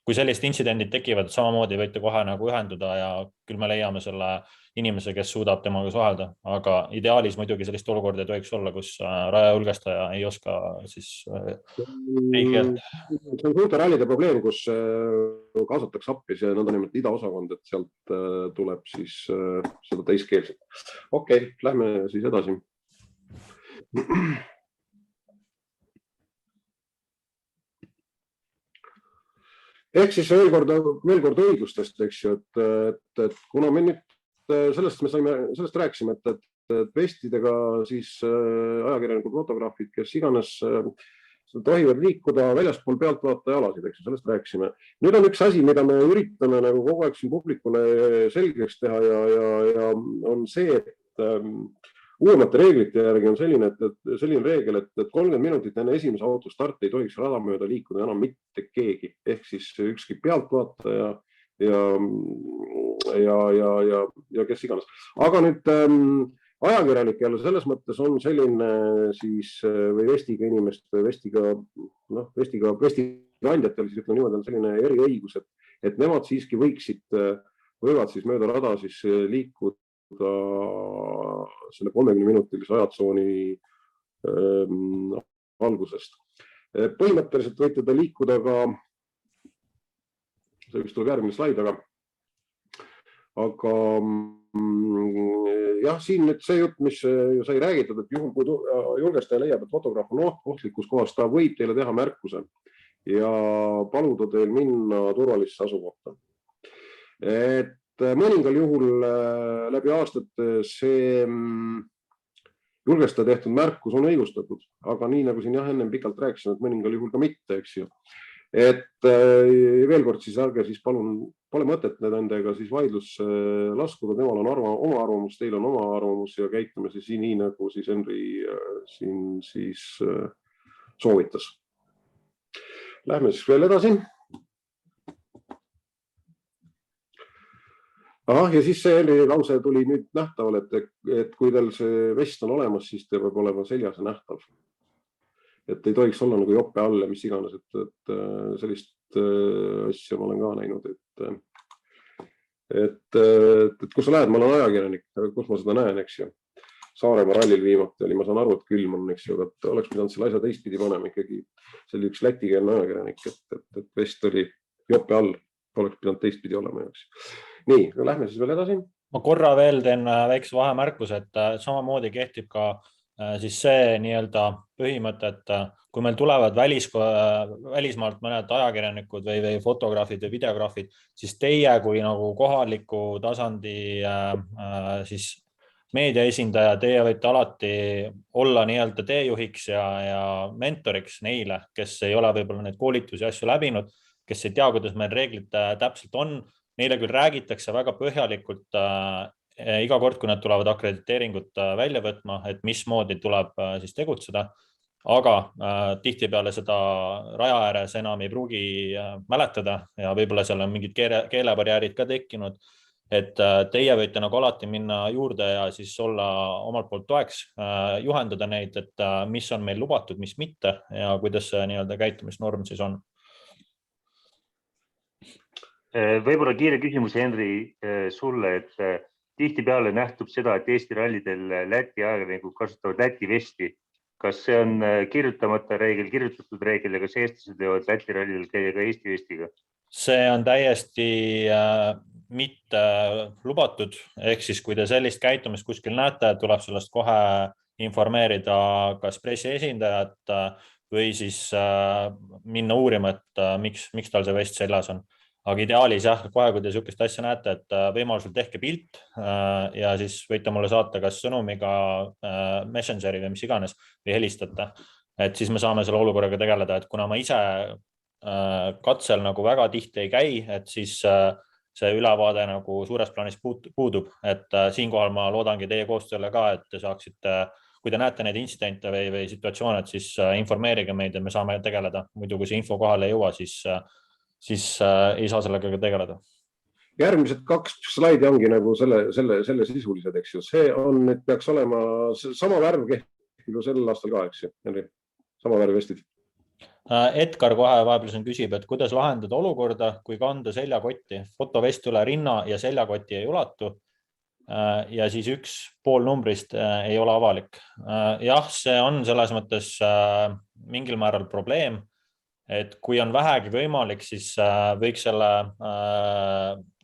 kui sellist intsidendid tekivad, samamoodi võite kohe nagu ühenduda ja küll me leiame selle inimese, kes suudab temaga suhelda, aga ideaalis muidugi sellist olukorda ei tohiks olla, kus raja julgestaja ei oska siis riigikeelt. See on suurte rallide probleem, kus kaasatakse appi see nõndanimetatud idaosakond, et sealt tuleb siis seda teiskeelset. Okei, lähme siis edasi. Ehk siis veel kord õigustest, eks ju, et kuna me nüüd sellest rääkisime, et vestidega siis ajakirjanikud, fotograafid, kes iganes tohivad liikuda väljaspool pealtvaataja alasid, eks ju, sellest rääkisime. Nüüd on üks asi, mida me üritame nagu kogu aeg siin publikule selgeks teha ja on see, et uuemate reeglite järgi on selline reegel, et 30 minutit enne esimese auto starti ei tohiks rada mööda liikuda enam mitte keegi, ehk siis ükski pealtvaataja ja kes iganes. Aga nüüd ajakirjanikele selles mõttes on selline siis või vestiga inimeste, vestiga andjatel siis ütleme niimoodi on selline eriõigus, et nemad siiski võivad siis mööda rada siis liikuda selle 30-minutilise ajatsooni algusest. Põhimõtteliselt võite te liikuda ka see vist tuleb järgmine slaid, aga jah, siin nüüd see jutt, mis sai räägitud, et juhul kui julgestaja leiab, et fotograaf on ohtlikus kohas, ta võib teile teha märkuse ja paluda teil minna turvalisse asukohta. Et mõningal juhul läbi aastate see julgestaja tehtud märkus on õigustatud, aga nii nagu siin jah, ennem pikalt rääkisin, et mõningal juhul ka mitte, eks ju. Et veel kord siis ärge siis palun, pole mõtet nendega siis vaidlusse laskuda, temal on oma arvamus, teil on oma arvamus ja käitume siis nii, nagu siis Henri siin siis soovitas. Lähme siis veel edasi. Ja siis see Henri lause tuli nüüd nähtaval, et kui teil see vest on olemas, siis te peab olema seljas ja nähtav. Et ei tohiks olla nagu jope all ja mis iganes, et sellist asja ma olen ka näinud, et kus sa lähed, ma olen ajakirjanik, kus ma seda näen, eks ju. Saaremaa rallil viimati oli, ma saan aru, et külm on, eks ju, et oleks pidanud selle asja teistpidi panema ikkagi. See oli üks lätikeelne ajakirjanik, et vest oli jope all, oleks pidanud teistpidi olema, eks ju. Nii, lähme siis veel edasi. Ma korra veel teen väikse vahemärkus, et samamoodi kehtib ka siis see nii-öelda põhimõte, et kui meil tulevad välismaalt mõned ajakirjanikud või fotograafid või videograafid, siis teie kui nagu kohaliku tasandi siis meediaesindaja, teie võite alati olla nii-öelda teejuhiks ja mentoriks neile, kes ei ole võib-olla neid koolitusi asju läbinud, kes ei tea, kuidas meil reeglid täpselt on. Neile küll räägitakse väga põhjalikult iga kord, kui nad tulevad akrediteeringut välja võtma, et mismoodi tuleb siis tegutseda, aga tihtipeale seda raja ääres enam ei pruugi mäletada ja võib-olla seal on mingid keelebarjäärid ka tekkinud, et teie võite nagu alati minna juurde ja siis olla omalt poolt toeks, juhendada neid, et mis on meil lubatud, mis mitte ja kuidas see nii-öelda käitumisnorm siis on. Võib-olla kiire küsimus, Henri, sulle, et tihtipeale nähtub seda, et Eesti rallidel Läti ajakirjanikud kasutavad Läti vesti. Kas see on kirjutamata reegel, kirjutatud reegel ja kas eestlased teevad Läti rallidel käia ka Eesti vestiga? See on täiesti mitte lubatud, ehk siis kui te sellist käitumist kuskil näete, tuleb sellest kohe informeerida kas pressi esindajat või siis minna uurima, et miks tal see vest seljas on. Aga ideaalis jah, kohe kui te sihukest asja näete, et võimalusel tehke pilt ja siis võite mulle saata kas sõnumiga Messengeri või mis iganes või helistate. Et siis me saame selle olukorraga tegeleda, et kuna ma ise katsel nagu väga tihti ei käi, et siis see ülevaade nagu suures plaanis puudub. Et siinkohal ma loodangi teie koostööle ka, et te saaksite, kui te näete neid intsidente või situatsioone, et siis informeerige meid ja me saame tegeleda. Muidu kui see info kohale ei jõua, siis ei saa sellega tegeleda. Järgmised 2 slaidi ongi nagu selle sisulised, eks ju. See on, et peaks olema sama värv kehtib sellel aastal ka, eks ju, Henri? Sama värv vestid. Edgar kohe vahepeal küsib, et kuidas lahendada olukorda, kui kanda seljakotti, fotovest üle rinna ja seljakoti ei ulatu ja siis 1 pool numbrist ei ole avalik. Jah, see on selles mõttes mingil määral probleem. Et kui on vähegi võimalik, siis võiks selle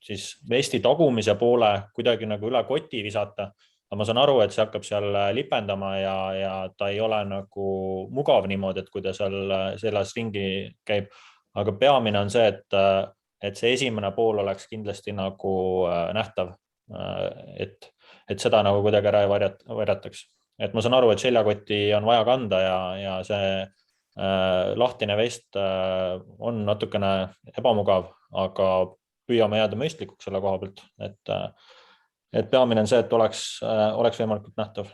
siis vesti tagumise poole kuidagi nagu üle koti visata. Aga ma saan aru, et see hakkab seal lipendama ja ta ei ole nagu mugav niimoodi, et kui ta selles ringi käib. Aga peamine on see, et see esimene pool oleks kindlasti nagu nähtav, et seda nagu kuidagi ära ei varjataks. Et ma saan aru, et seljakoti on vaja kanda ja see lahtine vest on natukene ebamugav, aga püüame jääda mõistlikuks selle koha pealt, et peamine on see, et oleks võimalikult nähtav.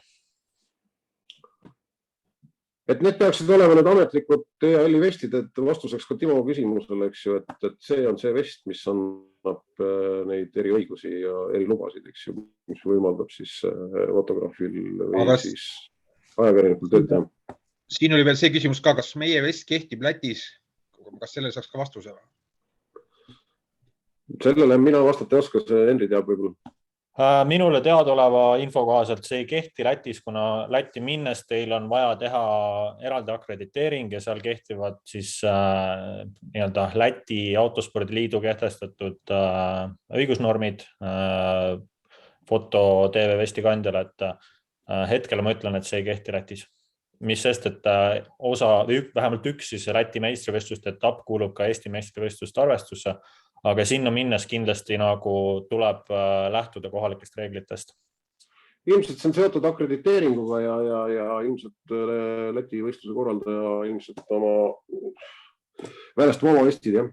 Et need peaksid olema need ametlikud EAL-i vestid, et vastuseks ka Timo küsimusele, eks ju, et see on see vest, mis annab neid eriõigusi ja erilubasid, eks ju, mis võimaldab siis fotograafil või siis ajakirjanikul tööd teha. Siin oli veel see küsimus ka, kas meie vest kehtib Lätis, kas sellele saaks ka vastuse? Sellele mina vastata ei oska, see Henri teab võib-olla. Minule teadaoleva info kohaselt see ei kehti Lätis, kuna Lätti minnes teil on vaja teha eraldi akrediteering ja seal kehtivad siis nii-öelda Läti autospordiliidu kehtestatud õigusnormid foto TV vesti kandjale, et hetkel ma ütlen, et see ei kehti Lätis. Mis sest, et vähemalt üks siis Läti meistrivõistluste etapp kuulub ka Eesti meistrivõistluste arvestusse, aga sinna minnes kindlasti nagu tuleb lähtuda kohalikest reeglitest. Ilmselt see on seotud akrediteeringuga ja ilmselt Läti võistluse korraldaja ilmselt väljastab oma vestid, jah.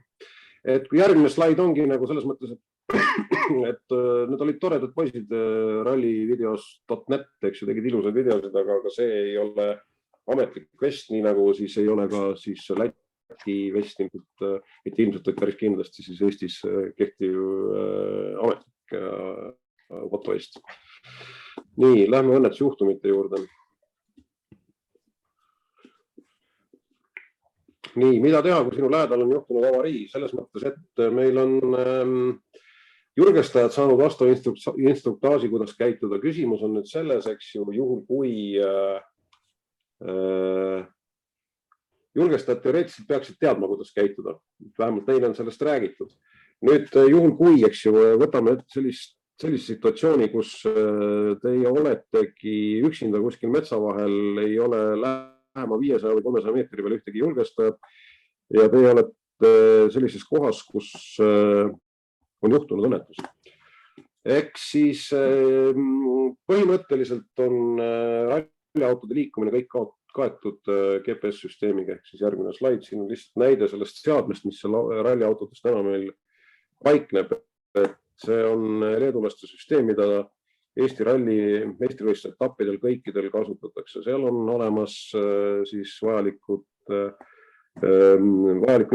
Et kui järgmine slaid ongi nagu selles mõttes, et need olid toredad poisid rallivideos.net, eks ju, tegid ilusad videosid, aga see ei ole ametlik vest, nii nagu siis ei ole ka siis Läti vest, mitte ilmselt päris kindlasti siis Eestis kehtiv ametlik fotovest. Nii, lähme õnnetusjuhtumite juurde. Nii, mida teha, kui sinu lähedal on juhtunud avarii? Selles mõttes, et meil on julgestajad saanud vastu instruktaaži, kuidas käituda. Küsimus on nüüd selles, eks ju, juhul kui julgestajad teoreetiliselt peaksid teadma, kuidas käituda. Vähemalt neile on sellest räägitud. Nüüd juhul kui, eks ju, võtame sellise situatsiooni, kus teie oletegi üksinda kuskil metsa vahel, ei ole lähema 500 või 300 meetri peal ühtegi julgestajat ja teie olete sellises kohas, kus on juhtunud õnnetus. Eks siis põhimõtteliselt on ralliautode liikumine kõik kaetud GPS-süsteemiga, ehk siis järgmine slaid, siin on lihtsalt näide sellest seadmest, mis ralliautodes täna meil paikneb. See on leedulaste süsteem, mida Eesti ralli meistrivõistluse etappidel kõikidel kasutatakse. Seal on olemas siis vajaliku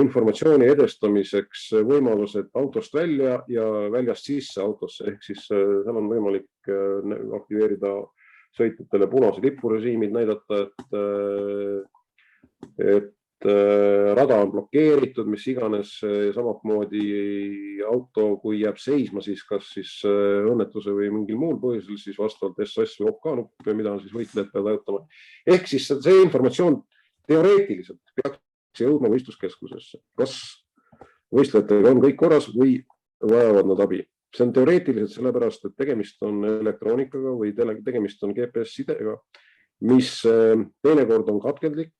informatsiooni edestamiseks võimalused autost välja ja väljast sisse autosse, ehk siis seal on võimalik aktiveerida sõitjatele punase lipurežiimid, näidata, et rada on blokeeritud, mis iganes, samamoodi auto, kui jääb seisma, siis kas siis õnnetuse või mingil muul põhjusel, siis vastavalt SOS või OK-nupp, mida siis võitlejad peavad ajutama. Ehk siis see informatsioon teoreetiliselt peaks jõudma võistluskeskusesse. Kas võistlejatega on kõik korras või vajavad nad abi? See on teoreetiliselt sellepärast, et tegemist on elektroonikaga või tegemist on GPS-sidega, mis teinekord on katkendlik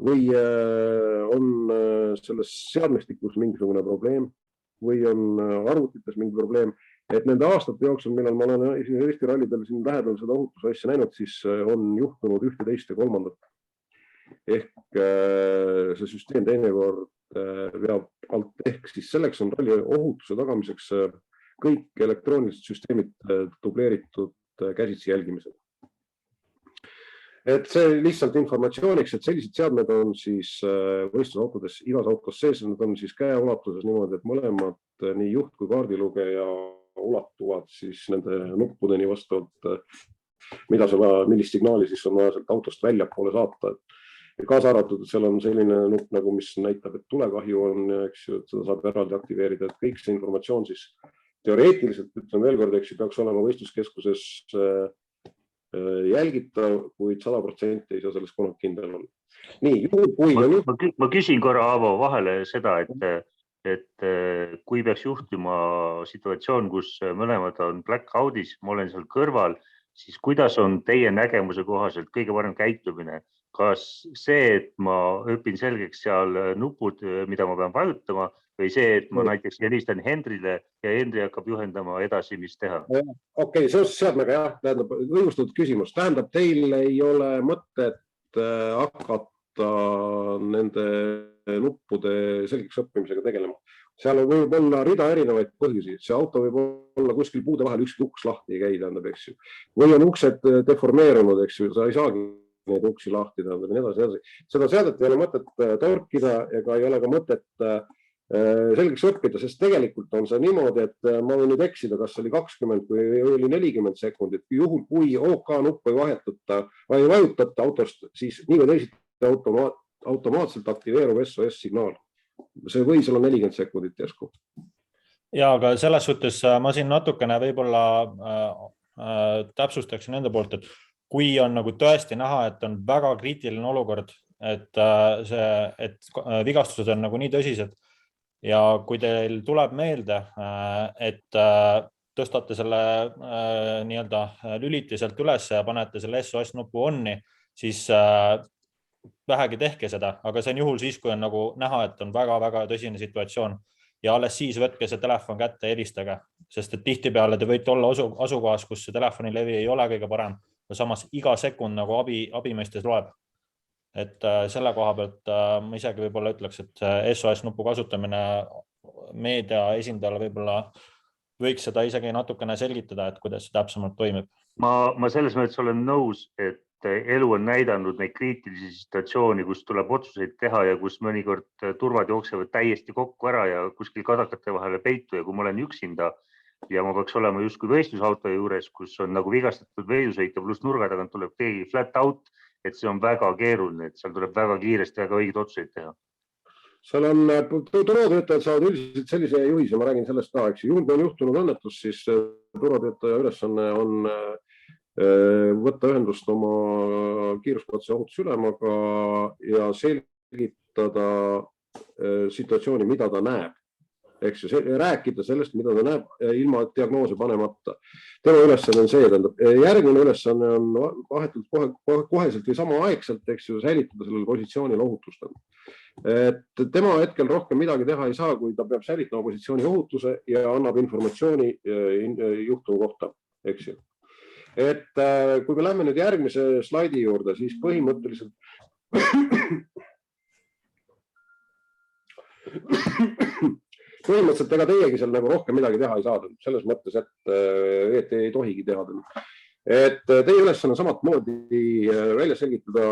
või on selles seadmestikus mingisugune probleem või on arvutites mingi probleem. Et nende aastate jooksul, millal ma olen Eesti rallidel siin lähedal seda ohutusasja näinud, siis on juhtunud ühte, teist ja kolmandat. Ehk see süsteem teinekord veab alt, ehk siis selleks on ralli ohutuse tagamiseks kõik elektroonilised süsteemid dubleeritud käsitsi jälgimisel. Et see lihtsalt informatsiooniks, et sellised seadmed on siis võistlusautodes, igas autos sees, need on siis käeulatuses niimoodi, et mõlemad, nii juht kui kaardilugeja ulatuvad siis nende nuppudeni vastavalt, millist signaali siis on vaja sealt autost väljapoole saata. Kaasa arvatud, et seal on selline nupp, nagu mis näitab, et tulekahju on, eks ju, et seda saab eraldi aktiveerida, et kõik see informatsioon siis teoreetiliselt, ütlen veel kord, eks ju, peaks olema võistluskeskuses jälgitav, kuid 100% ei saa sellest kunagi kindel olla. Nii, ma küsin korra Aavo vahele seda, et kui peaks juhtuma situatsioon, kus mõlemad on blackout'is, ma olen seal kõrval, siis kuidas on teie nägemuse kohaselt kõige parem käitumine? Kas see, et ma õpin selgeks seal nupud, mida ma pean vajutama, või see, et ma näiteks helistan Henrile ja Henri hakkab juhendama edasi, mis teha? Okei, seoses seadmega jah, tähendab, õigustatud küsimus. Tähendab, teil ei ole mõtet hakata nende nuppude selgeks õppimisega tegelema. Seal võib olla rida erinevaid põhjusi. See auto võib olla kuskil puude vahel, ükski uks lahti ei käi, tähendab, eks ju. Või on uksed deformeerunud, eks ju, sa ei saagi neid uksi lahti, tähendab, ja nii edasi. Seda seadet ei ole mõtet torkida ega ei ole ka mõtet selgeks õppida, sest tegelikult on see niimoodi, et ma võin nüüd eksida, kas oli 20 või oli 40 sekundit. Juhul, kui OK-nupp ei vajutata autost, siis nii või teisiti automaatselt aktiveerub SOS-signaal. See võis olla 40 sekundit järsku. Ja aga selles suhtes ma siin natukene võib-olla täpsustaksin enda poolt, et kui on nagu tõesti näha, et on väga kriitiline olukord, et vigastused on nagu nii tõsised ja kui teil tuleb meelde, et tõstate selle nii-öelda lüliti sealt üles ja panete selle SOS nupu onni, siis vähegi tehke seda, aga see on juhul siis, kui on nagu näha, et on väga-väga tõsine situatsioon ja alles siis võtke see telefon kätte ja helistage, sest et tihtipeale te võite olla asukohas, kus see telefonilevi ei ole kõige parem, ja samas iga sekund nagu abimõistes loeb. Et selle koha pealt ma isegi võib-olla ütleks, et SOS nupu kasutamine meedia esindajale võib-olla võiks seda isegi natukene selgitada, et kuidas see täpsemalt toimib. Ma selles mõttes olen nõus, et elu on näidanud neid kriitilisi situatsiooni, kus tuleb otsuseid teha ja kus mõnikord turvad jooksevad täiesti kokku ära ja kuskil kadakate vahele peitu ja kui ma olen üksinda ja ma peaks olema justkui võistlusauto juures, kus on nagu vigastatud veidusõitja pluss nurga tagant tuleb keegi flat out, et see on väga keeruline, et seal tuleb väga kiiresti väga õiged otsuseid teha. Seal on, turvatöötajad saavad üldiselt sellise juhise, ma räägin sellest ka, eks juhul kui on juhtunud õnnetus, siis turvatöötaja ülesanne on võtta ühendust oma kiiruskatse ohutusülemaga ja selgitada situatsiooni, mida ta näeb. Eks ju, rääkida sellest, mida ta näeb ilma diagnoose panemata. Tema ülesanne on see, järgmine ülesanne on vahetult koheselt või samaaegselt, eks ju, säilitada sellel positsioonil ohutust. Et tema hetkel rohkem midagi teha ei saa, kui ta peab säilitama positsiooni ohutuse ja annab informatsiooni juhtumi kohta, eks ju. Et kui me lähme nüüd järgmise slaidi juurde, siis põhimõtteliselt ega teiegi seal nagu rohkem midagi teha ei saada, selles mõttes, et ei tohigi teha. Et teie ülesanne samat moodi välja selgitada,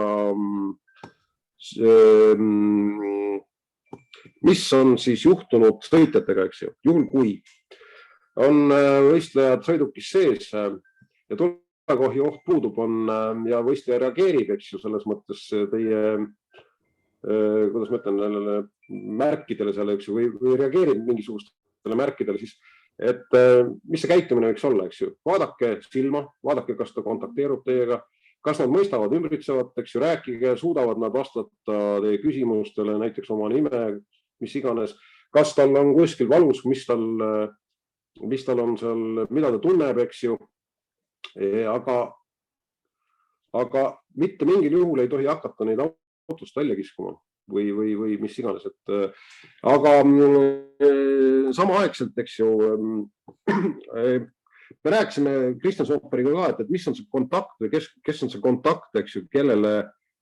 mis on siis juhtunud sõitjatega, eks ju, juhul kui on võistlejad sõidukis sees ja tulekohi oht puudub ja võistleja reageerib, eks ju, selles mõttes teie, kuidas ma ütlen, märkidele seal, eks ju, või reageerib mingisugustele märkidele, siis, et mis see käitumine võiks olla, eks ju, vaadake silma, vaadake, kas ta kontakteerub teiega, kas nad mõistavad ümbritsevat, eks ju, rääkige, suudavad nad vastata teie küsimustele, näiteks oma nime, mis iganes, kas tal on kuskil valus, mis tal on seal, mida ta tunneb, eks ju. Aga mitte mingil juhul ei tohi hakata neid autost välja kiskuma või mis iganes. Aga samaaegselt, eks ju, me rääkisime Kristjan Sooperiga ka, et mis on see kontakt või kes on see kontakt, eks ju, kellele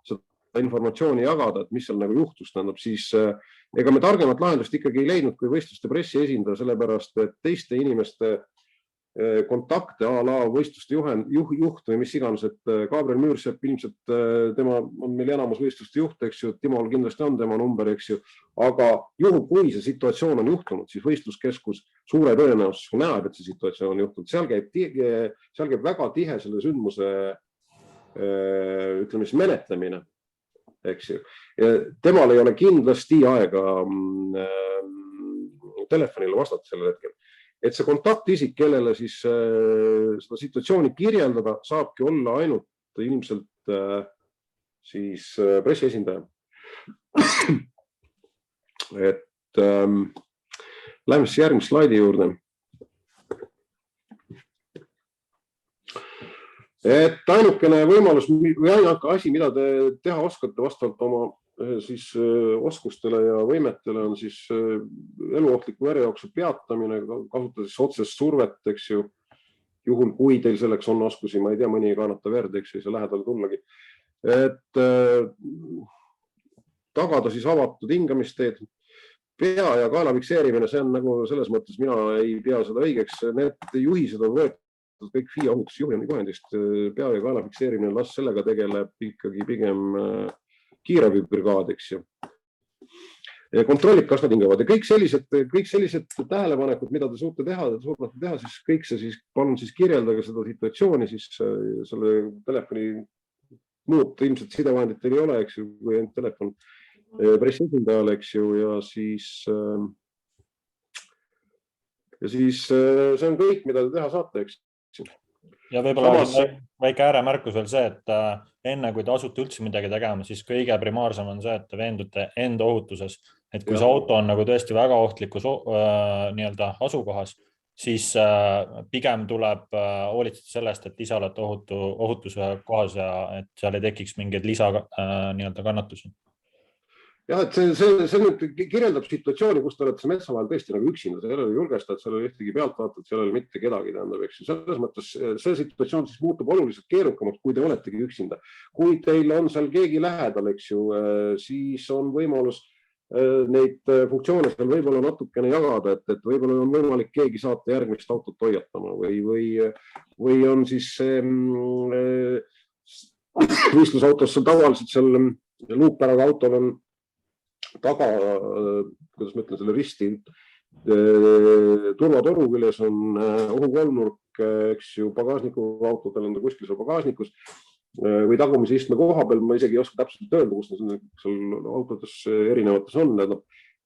seda informatsiooni jagada, et mis seal nagu juhtus, tähendab, siis ega me targemat lahendust ikkagi ei leidnud kui võistluste pressiesindaja, sellepärast et teiste inimeste kontakte a la võistluste juht või mis iganes, et Gabriel Müürsepp ilmselt, tema on meil enamus võistluste juht, eks ju, Timol kindlasti on tema number, eks ju, aga juhul kui see situatsioon on juhtunud, siis võistluskeskus suure tõenäosusega näeb, et see situatsioon on juhtunud, seal käib väga tihe selle sündmuse, ütleme siis menetlemine, eks ju, temal ei ole kindlasti aega telefonile vastata sellel hetkel. Et see kontaktisik, kellele siis seda situatsiooni kirjeldada, saabki olla ainult ilmselt siis pressiesindaja. Et läheme siis järgmise slaidi juurde. Et ainukene võimalus või ainuke asi, mida te teha oskate vastavalt oma siis oskustele ja võimetele on siis eluohtliku verejooksu peatamine, kasutades otsest survet, eks ju, juhul kui teil selleks on oskusi, ma ei tea, mõni ei kannata verd, eks ei saa lähedale tullagi. Et tagada siis avatud hingamisteed, pea ja kaela fikseerimine, see on nagu selles mõttes, mina ei pea seda õigeks, need juhised on võetud kõik FIA ohutusjuhendist, pea ja kaela fikseerimine, las sellega tegeleb ikkagi pigem kiirabibrigaad, eks ju. Kontrollib, kas nad hingavad ja kõik sellised tähelepanekud, mida te suudate teha, siis kõik see siis, palun siis kirjeldage seda situatsiooni, siis selle telefoni muud ilmselt sidevahendit ei ole, eks ju, või ainult telefon pressiesindajale, eks ju, ja siis ja siis see on kõik, mida te teha saate, eks. Ja võib-olla väike ääremärkus veel see, et enne kui te asute üldse midagi tegema, siis kõige primaarsem on see, et te veendute enda ohutuses. Et kui see auto on nagu tõesti väga ohtlikus nii-öelda asukohas, siis pigem tuleb hoolitseda sellest, et ise olete ohutuse kohas ja et seal ei tekiks mingeid lisa nii-öelda kannatusi. Jah, et see nüüd kirjeldab situatsiooni, kus te olete metsa vahel tõesti nagu üksinda, seal ei ole julgestajad, seal ei ole ühtegi pealtvaatajat, seal ei ole mitte kedagi, tähendab, eks ju. Selles mõttes see situatsioon siis muutub oluliselt keerukamaks, kui te oletegi üksinda. Kui teil on seal keegi lähedal, eks ju, siis on võimalus neid funktsioone seal võib-olla natukene jagada, et võib-olla on võimalik keegi saata järgmist autot hoiatama või on siis võistlusautos tavaliselt seal luukpäraga autol on taga, kuidas ma ütlen, selle risti turvatoru küljes on ohukolmnurk, eks ju, pagasniku autodel on ta kuskil seal pagasnikus või tagumise istme koha peal, ma isegi ei oska täpselt öelda, kus need seal autodes erinevates on,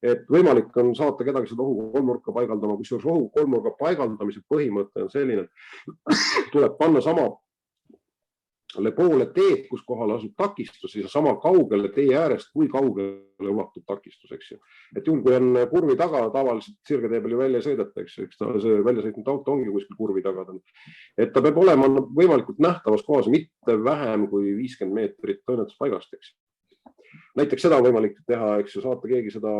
et võimalik on saata kedagi seda ohukolmnurka paigaldama, kusjuures ohukolmnurga paigaldamise põhimõte on selline, et tuleb panna sama poole teed, kus kohal asub takistus, siis sama kaugele tee äärest, kui kaugele ulatub takistus, eks ju. Et juhul, kui on kurvi taga, tavaliselt sirgetee peal ju välja sõidata, eks ju, see välja sõitnud auto ongi kuskil kurvi taga. Et ta peab olema võimalikult nähtavas kohas, mitte vähem kui 50 meetrit õnnetuspaigast, eks ju. Näiteks seda on võimalik teha, eks ju, saata keegi seda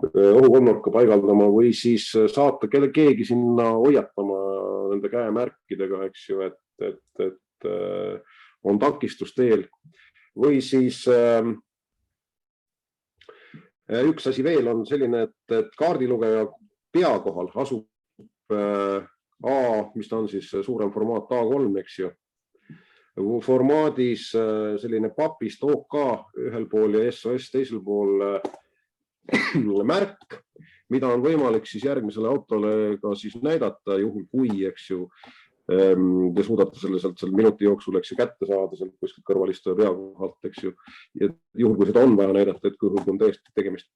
ohukolmnurka paigaldama või siis saata keegi sinna hoiatama nende käemärkidega, eks ju, et on takistus teel või siis üks asi veel on selline, et kaardilugeja pea kohal asub mis ta on siis suurem formaat A3, eks ju, formaadis selline papist OK ühel pool ja SOS teisel pool märk, mida on võimalik siis järgmisele autole ka siis näidata, juhul kui, eks ju, te suudate selle minuti jooksul, eks ju, kätte saada sealt kuskilt kõrvalistuja pea kohalt, eks ju, ja juhul kui seda on vaja näidata, et kui on tõesti tegemist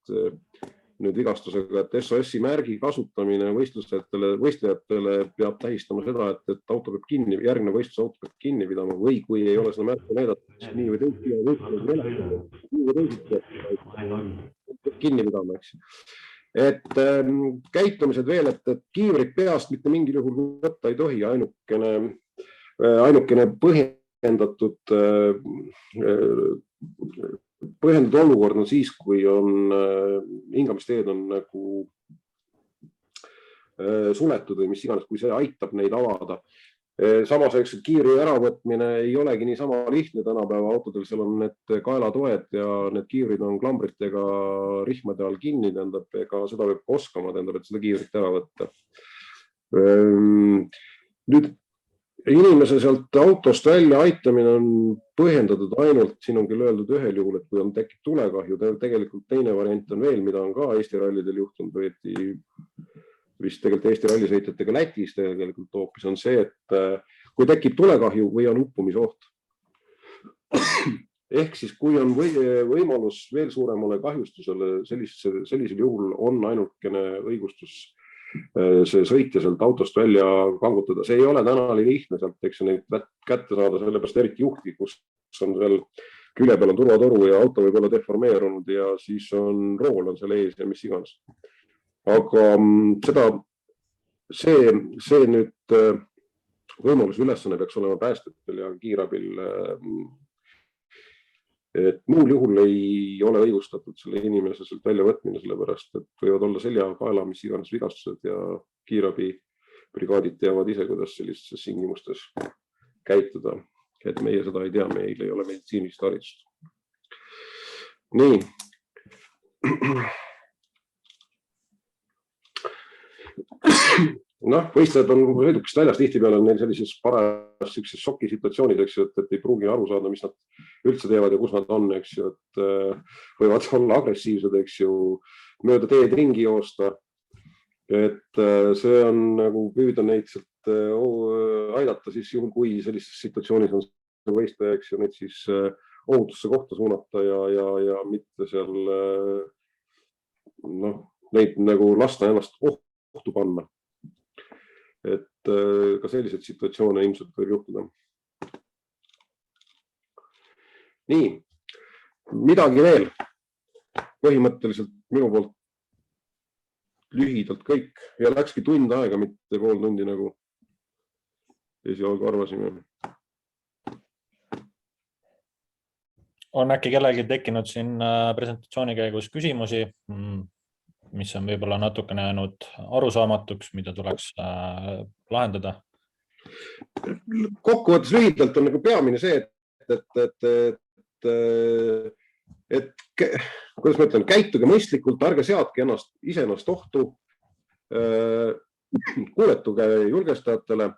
nüüd vigastusega, et SOS-i märgi kasutamine võistlejatele peab tähistama seda, et auto peab kinni, järgmine võistlusauto peab kinni pidama või kui ei ole seda märki näidata, siis nii või teisiti kinni pidama, eks ju. Et käitumised veel, et kiivrit peast mitte mingil juhul võtta ei tohi, ainukene põhjendatud olukord on siis, kui on hingamisteed on nagu suletud või mis iganes, kui see aitab neid avada. Samas, eks kiiri äravõtmine ei olegi nii sama lihtne tänapäeva autodel, seal on need kaelatoed ja need kiivrid on klambritega rihmade all kinni, tähendab, ega seda peab oskama, tähendab, et seda kiivrit ära võtta. Nüüd inimese sealt autost välja aitamine on põhjendatud ainult, siin on küll öeldud ühel juhul, et kui on tekib tulekahju, tegelikult teine variant on veel, mida on ka Eesti rallidel juhtunud või vist tegelikult Eesti rallisõitjatega Lätis tegelikult hoopis on see, et kui tekib tulekahju või on uppumisoht. Ehk siis, kui on võimalus veel suuremale kahjustusele, sellisel juhul on ainukene õigustus see sõitja sealt autost välja kangutada. See ei ole täna nii lihtne sealt, eks neid kätte saada, sellepärast eriti juhti, kus on veel külje peal on turvatoru ja auto võib olla deformeerunud ja siis on rool on seal ees ja mis iganes. Aga see nüüd võimalus ülesanne peaks olema päästjatel ja kiirabil, et muul juhul ei ole õigustatud selle inimese sealt välja võtmine, sellepärast, et võivad olla selja, kaela, mis iganes vigastused ja kiirabibrigaadid teavad ise, kuidas sellistes tingimustes käituda. Et meie seda ei tea, meil ei ole meditsiinilist haridust. Nii. Noh, võistlejad on sõidukist väljas, tihtipeale on neil sellises paras šokisituatsioonis, eks ju, et ei pruugi aru saada, mis nad üldse teevad ja kus nad on, eks ju, et võivad olla agressiivsed, eks ju, mööda teed ringi joosta. Et see on nagu püüda neid sealt aidata siis juhul, kui sellises situatsioonis on võistleja, eks ju, neid siis ohutusse kohta suunata ja mitte seal neid nagu lasta ennast ohtu panna. Et ka selliseid situatsioone ilmselt võib juhtuda. Nii, midagi veel. Põhimõtteliselt minu poolt lühidalt kõik ja läkski tund aega, mitte pool tundi nagu esialgu arvasime. On äkki kellelgi tekkinud siin presentatsiooni käigus küsimusi, mis on võib-olla natukene jäänud arusaamatuks, mida tuleks lahendada? Kokkuvõttes lühidalt on nagu peamine see, et kuidas ma ütlen, käituge mõistlikult, ärge seadke iseennast ohtu, kuuletuge julgestajatele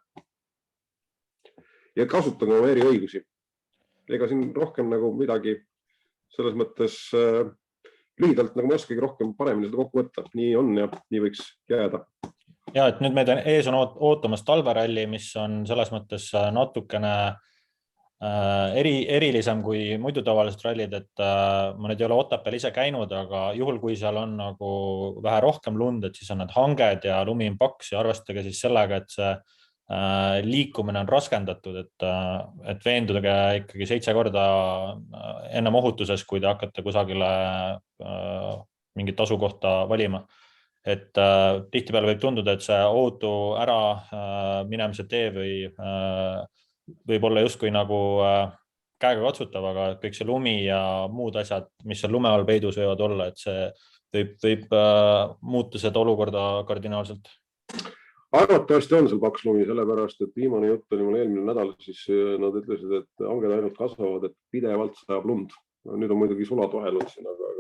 ja kasutage oma eriõigusi. Ega siin rohkem nagu midagi selles mõttes lühidalt nagu ma oskagi rohkem paremini seda kokku võtta. Nii on ja nii võiks jääda. Ja, et nüüd meid ees on ootamas talveralli, mis on selles mõttes natukene erilisem kui muidu tavalised rallid, et ma nüüd ei ole Otepääl ise käinud, aga juhul kui seal on nagu vähe rohkem lund, et siis on need hanged ja lumi on paks ja arvestage siis sellega, et see liikumine on raskendatud, et veenduge ikkagi 7 korda ennem ohutuses, kui te hakkate kusagile mingit asukohta valima. Et tihtipeale võib tunduda, et see ohutu ära minemise tee võib olla justkui nagu käega katsutav, aga kõik see lumi ja muud asjad, mis seal lume all peidus võivad olla, et see võib muuta seda olukorda kardinaalselt. Arvatavasti on seal paks lumi, sellepärast, et viimane jutt oli mul eelmine nädal, siis nad ütlesid, et hanged ainult kasvavad, et pidevalt sajab lund. Nüüd on muidugi sulad vahelud siin, aga